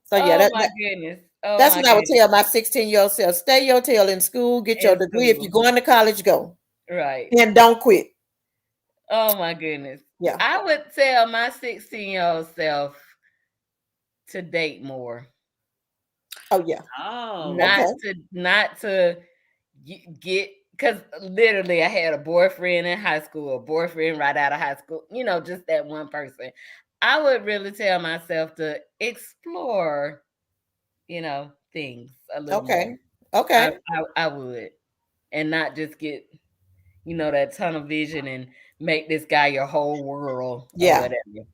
S4: So yeah,
S3: goodness.
S4: That's what I would tell my 16-year-old self. Stay your tail in school, get your degree. If you're going to college, go.
S3: Right.
S4: And don't quit.
S3: Oh my goodness.
S4: Yeah.
S3: I would tell my 16-year-old self to date more.
S4: Oh yeah.
S2: Oh.
S3: Not to get, because literally I had a boyfriend in high school, a boyfriend right out of high school, just that one person. I would really tell myself to explore, things a little more.
S4: Okay.
S3: I would. And not just get, that tunnel vision and make this guy your whole world.
S4: Yeah.
S3: Or whatever.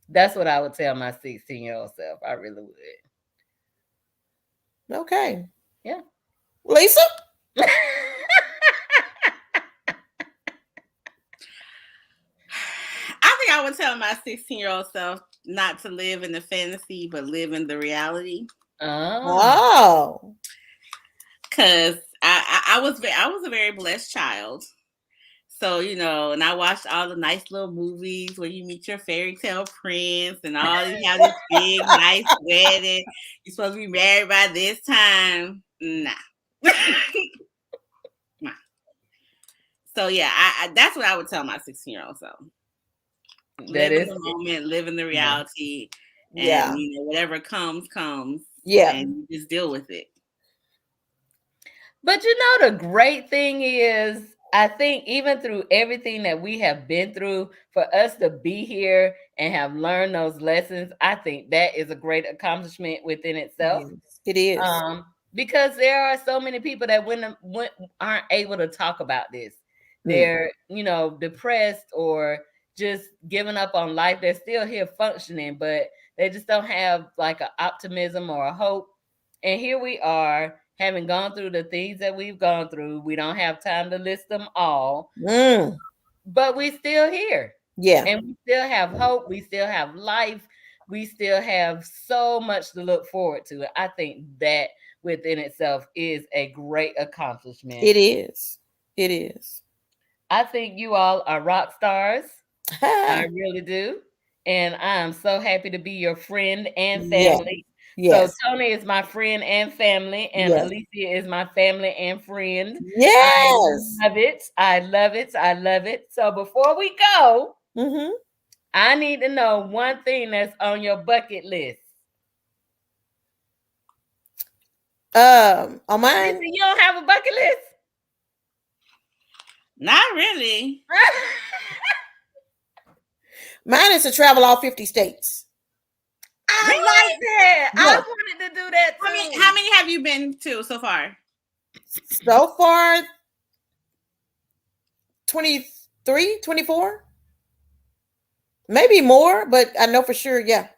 S3: That's what I would tell my 16-year-old self. I really would.
S4: Okay.
S3: Yeah.
S4: Lisa?
S2: I think I would tell my 16-year-old self not to live in the fantasy, but live in the reality.
S4: Oh.
S2: Because I was a very blessed child. So, and I watched all the nice little movies where you meet your fairy tale prince and all, you have this big, nice wedding. You're supposed to be married by this time. Nah. Nah. So, yeah, that's what I would tell my 16-year-old self. Live in the moment, live in the reality.
S4: Yeah.
S2: And, whatever comes.
S4: Yeah.
S2: And you just deal with it.
S3: But the great thing is, I think even through everything that we have been through, for us to be here and have learned those lessons, I think that is a great accomplishment within itself.
S4: It is.
S3: Because there are so many people that aren't able to talk about this. They're, depressed or just giving up on life. They're still here functioning, but they just don't have like an optimism or a hope. And here we are, having gone through the things that we've gone through. We don't have time to list them all, but we still here.
S4: Yeah.
S3: And we still have hope. We still have life. We still have so much to look forward to. I think that within itself is a great accomplishment.
S4: It is. It is.
S3: I think you all are rock stars. I really do. And I'm so happy to be your friend and family. Yes. So Tony is my friend and family, and Alicia is my family and friend.
S4: Yes.
S3: I love it. So before we go, I need to know one thing that's on your bucket list.
S4: On mine?
S3: Alicia, you don't have a bucket list?
S2: Not really.
S4: Mine is to travel all 50 states.
S3: I like that. Yeah. I wanted to do that too.
S2: How many have you been to so far?
S4: So far, 23, 24. Maybe more, but I know for sure, yeah.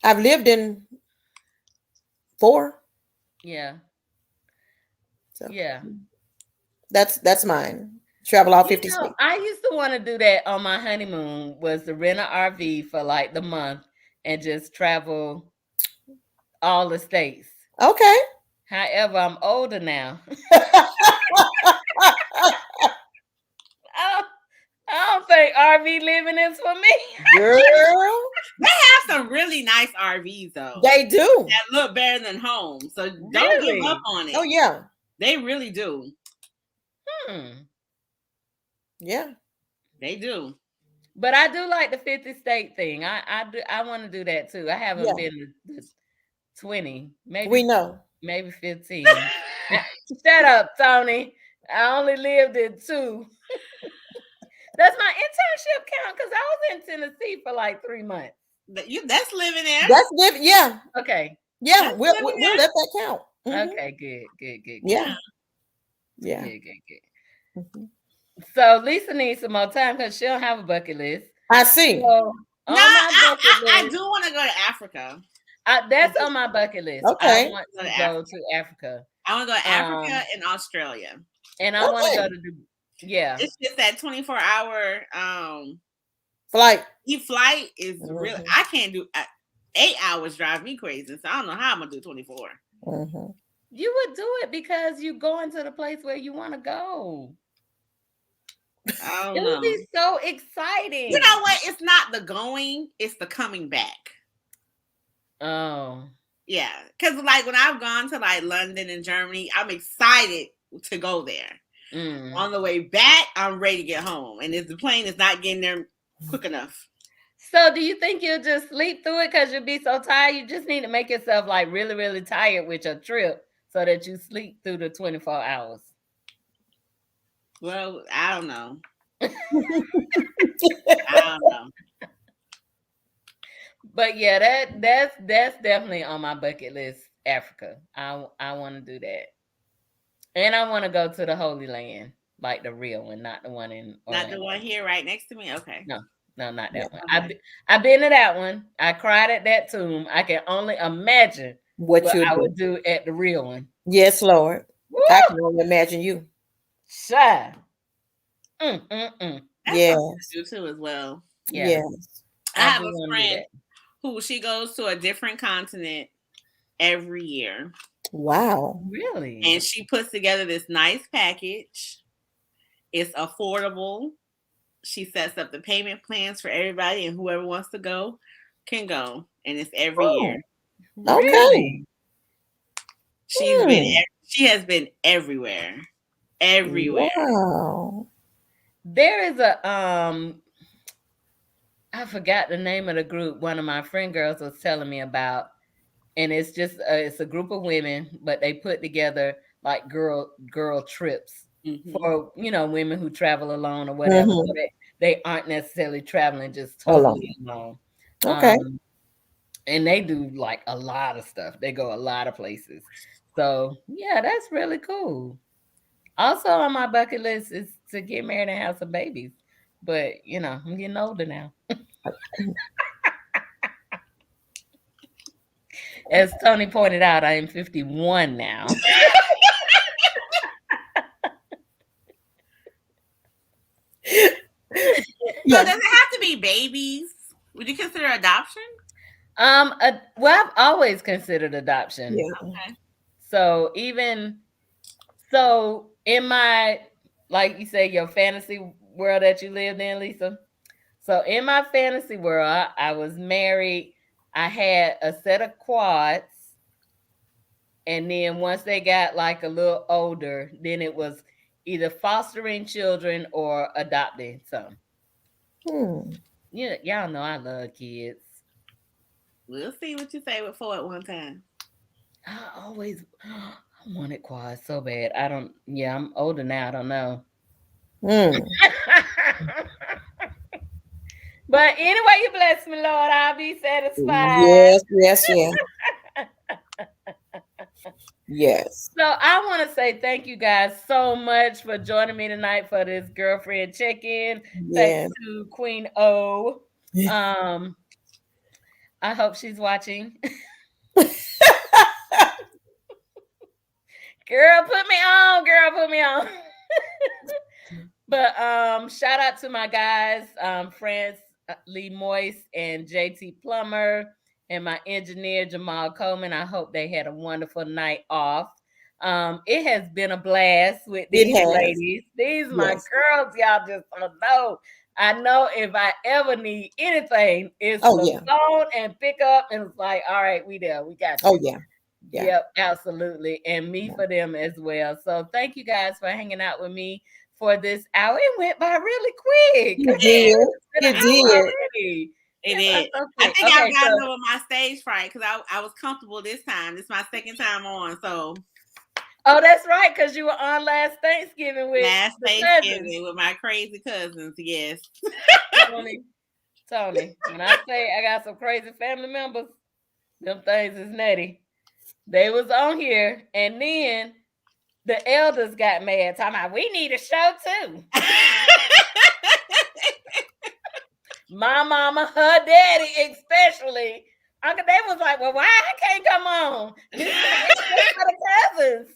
S4: I've lived in 4.
S3: Yeah.
S4: So
S3: yeah.
S4: That's mine. Travel all 50
S3: You know,
S4: states.
S3: I used to want to do that on my honeymoon, was to rent an RV for like the month and just travel all the states.
S4: Okay.
S3: However, I'm older now. I don't think RV living is for me.
S4: Girl,
S2: They have some really nice RVs though.
S4: they do.
S2: That look better than home. So don't give
S3: Really?
S2: up on it.
S4: Oh yeah.
S2: They really do.
S4: Yeah.
S2: They do.
S3: But I do like the 50 state thing. I want to do that too. I haven't
S4: Yeah.
S3: been to 20,
S4: We know.
S3: maybe 15. Shut up, Tony. I only lived in 2. Does my internship count? Because I was in Tennessee for like 3 months.
S2: That's living there.
S4: That's living. Yeah.
S3: Okay.
S4: Yeah.
S2: That's
S4: We'll
S2: living
S4: let
S2: there.
S4: that count. Mhm.
S3: Okay, good.
S4: Yeah. Yeah.
S3: Good.
S4: Mhm.
S3: So Lisa needs some more time because she don't have a bucket list.
S4: I see.
S3: So on my bucket
S2: I
S3: list,
S2: do want to go to Africa.
S3: that's on my bucket list.
S4: Okay.
S3: I want to go to Africa.
S2: I want to go to Africa and Australia.
S3: And I want to
S4: Okay.
S3: go to yeah.
S2: It's just that 24-hour
S4: Flight.
S2: flight is really.
S4: Mhm.
S2: I can't do 8 hours. Drive me crazy. So I don't know how I'm gonna do 24.
S4: Mhm.
S3: You would do it because you going to the place where you want to go.
S2: I don't
S3: It would
S2: know.
S3: be so exciting.
S2: You know what? It's not the going; it's the coming back.
S3: Oh.
S2: Yeah, because like when I've gone to like London and Germany, I'm excited to go there. On the way back, I'm ready to get home, and if the plane is not getting there quick enough.
S3: So do you think you'll just sleep through it because you'll be so tired? You just need to make yourself like really, really tired with your trip so that you sleep through the 24 hours.
S2: Well, I don't know. I don't know.
S3: But yeah, that's definitely on my bucket list. Africa. I want to do that. And I want to go to the Holy Land, like the real one, not the one in Orlando.
S2: Not the one here right next to me. Okay.
S3: No, not that one.
S2: Okay.
S3: I've been to that one. I cried at that tomb. I can only imagine what I would do at the real one.
S4: Yes, Lord.
S3: Woo!
S4: I can only imagine you.
S3: Shy.
S2: That's
S4: Yes.
S2: something to do too as well.
S3: Yeah.
S4: Yes.
S2: I have a friend who she goes to a different continent every year.
S4: Wow.
S3: Really?
S2: And she puts together this nice package. It's affordable. She sets up the payment plans for everybody, and whoever wants to go can go. And it's every year.
S4: Okay.
S3: Really?
S2: She has been everywhere. Everywhere.
S4: Wow.
S3: There is a I forgot the name of the group one of my friend girls was telling me about, and it's just it's a group of women, but they put together like girl trips for women who travel alone or whatever. So they aren't necessarily traveling just totally alone.
S4: Okay.
S3: And they do like a lot of stuff. They go a lot of places. So yeah, that's really cool. Also on my bucket list is to get married and have some babies. But I'm getting older now. As Tony pointed out, I am 51 now.
S2: So does it have to be babies? Would you consider adoption?
S3: Well, I've always considered adoption.
S4: Yeah.
S2: Okay.
S3: So in my, like you say, your fantasy world that you lived in, Lisa. So in my fantasy world, I was married. I had a set of quads. And then once they got like a little older, then it was either fostering children or adopting some. Y'all know I love kids.
S2: We'll see what you say with 4 at one time.
S3: I wanted quads so bad. I'm older now. I don't know. But anyway, you bless me, Lord. I'll be satisfied.
S4: Yes. Yes.
S3: So I want to say thank you guys so much for joining me tonight for this girlfriend check-in.
S4: Yes.
S3: Thanks to Queen O. I hope she's watching. Girl, put me on. But shout out to my guys, France Lee Moist and JT Plummer, and my engineer Jamal Coleman. I hope they had a wonderful night off. It has been a blast with
S4: It
S3: these
S4: has.
S3: ladies. These my
S4: Yes.
S3: girls, y'all just don't know. I know if I ever need anything, it's
S4: Oh,
S3: the
S4: yeah.
S3: phone and pick up, and it's like, all right, we there, we got you.
S4: Oh, yeah. Yeah.
S3: Yep, absolutely. And me for them as well. So thank you guys for hanging out with me for this hour. It went by really quick.
S4: You did.
S3: It's been an
S4: It
S3: hour
S4: did.
S3: already.
S2: It
S3: It went
S2: is.
S3: so
S2: I
S3: quick.
S2: think I've
S3: Okay,
S2: gotten
S3: so
S2: over my stage fright because I was comfortable this time. This is my second time on. So
S3: oh, that's right, because you were on last Thanksgiving with
S2: last
S3: the cousins.
S2: Thanksgiving with my crazy cousins. Yes.
S3: Tony, when I say I got some crazy family members, them things is nutty. They was on here, and then the elders got mad, talking about we need a show too. My mama, her daddy, especially. Uncle Dave was like, well, why I can't come on? This is for the cousins.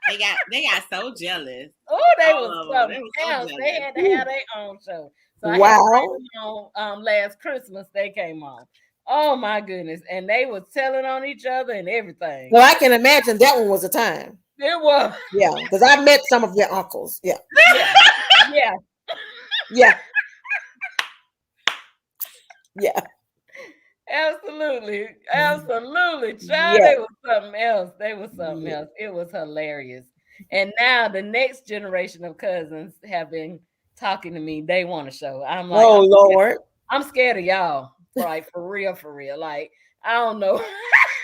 S2: They got so jealous.
S3: Oh, they
S2: All
S3: was
S2: of them.
S3: something
S2: They was so
S3: else. They
S2: jealous.
S3: had to have their own show. So I had to
S4: Wow.
S3: bring them on last Christmas. They came on. Oh my goodness. And they was telling on each other and everything.
S4: Well, I can imagine that one was a time.
S3: It was.
S4: Yeah, because I met some of your uncles. Yeah.
S3: Yeah. Yeah.
S4: Yeah. Yeah.
S3: Absolutely. Absolutely. Child,
S4: Yeah.
S3: they was something else. They was something
S4: Yeah.
S3: else. It was hilarious. And now the next generation of cousins have been talking to me. They want a show. I'm like,
S4: Oh, Lord.
S3: I'm scared of y'all. Like, for real, for real. Like, I don't know.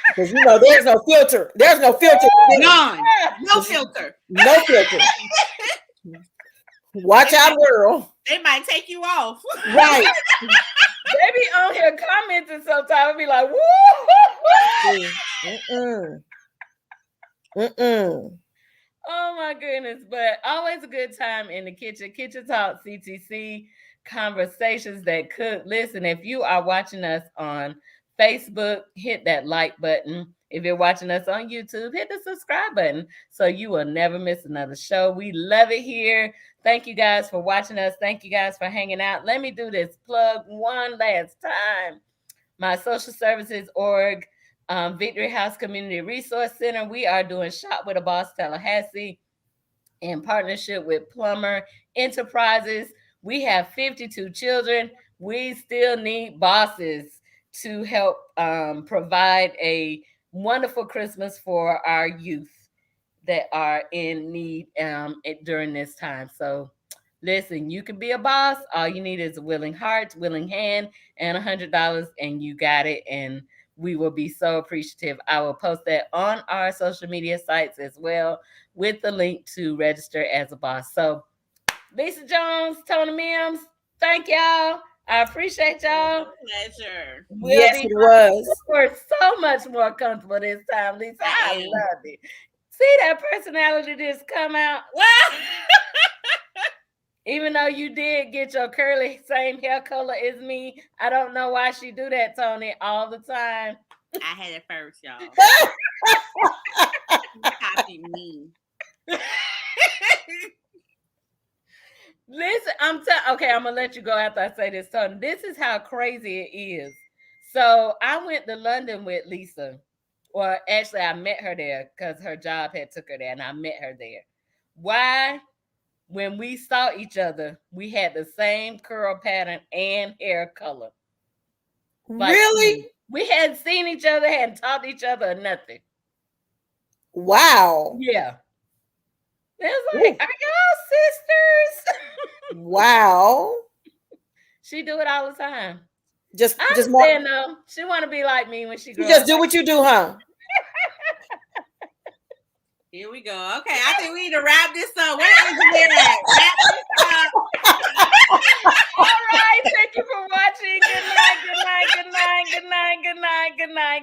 S4: Because, you know, there's no filter. There's no filter.
S2: None. No filter.
S4: No filter. Watch out, world.
S2: They might take you off.
S4: Right.
S3: They be on here commenting sometimes. Be like, woo.
S4: Mm-mm. Mm-mm.
S3: Oh my goodness. But always a good time in the kitchen. Kitchen Talk CTC, conversations that cook. Listen, if you are watching us on Facebook, hit that like button. If you're watching us on YouTube, hit the subscribe button so you will never miss another show. We love it here. Thank you guys for watching us. Thank you guys for hanging out. Let me do this plug one last time. My social services org, Victory House Community Resource Center. We are doing Shop with a Boss Tallahassee in partnership with Plummer Enterprises. We have 52 children. We still need bosses to help provide a wonderful Christmas for our youth that are in need during this time. So listen, you can be a boss. All you need is a willing heart, willing hand, and $100, and you got it. And we will be so appreciative. I will post that on our social media sites as well with the link to register as a boss. So Lisa Jones, Tony Mims, thank y'all. I appreciate y'all.
S2: Pleasure.
S4: Yes, it was.
S3: We're so much more comfortable this time, Lisa. I loved it. See that personality just come out? Even though you did get your curly same hair color as me, I don't know why she do that, Tony, all the time.
S2: I had it first, y'all. Copy me.
S3: Listen, okay, I'm gonna let you go after I say this, Tony. This is how crazy it is. So I went to London with Lisa. Well, actually, I met her there because her job had took her there, and I met her there. Why? When we saw each other, we had the same curl pattern and hair color. Like,
S4: really?
S3: We hadn't seen each other, hadn't talked to each other, or nothing.
S4: Wow.
S3: Yeah. It's like, are y'all sisters?
S4: Wow.
S3: She do it all the time.
S4: Just
S3: more. No, she want to be like me when she grows
S4: up. Just do what you do, huh?
S2: Here we go. Okay, I think we need to wrap this up. Where is it at?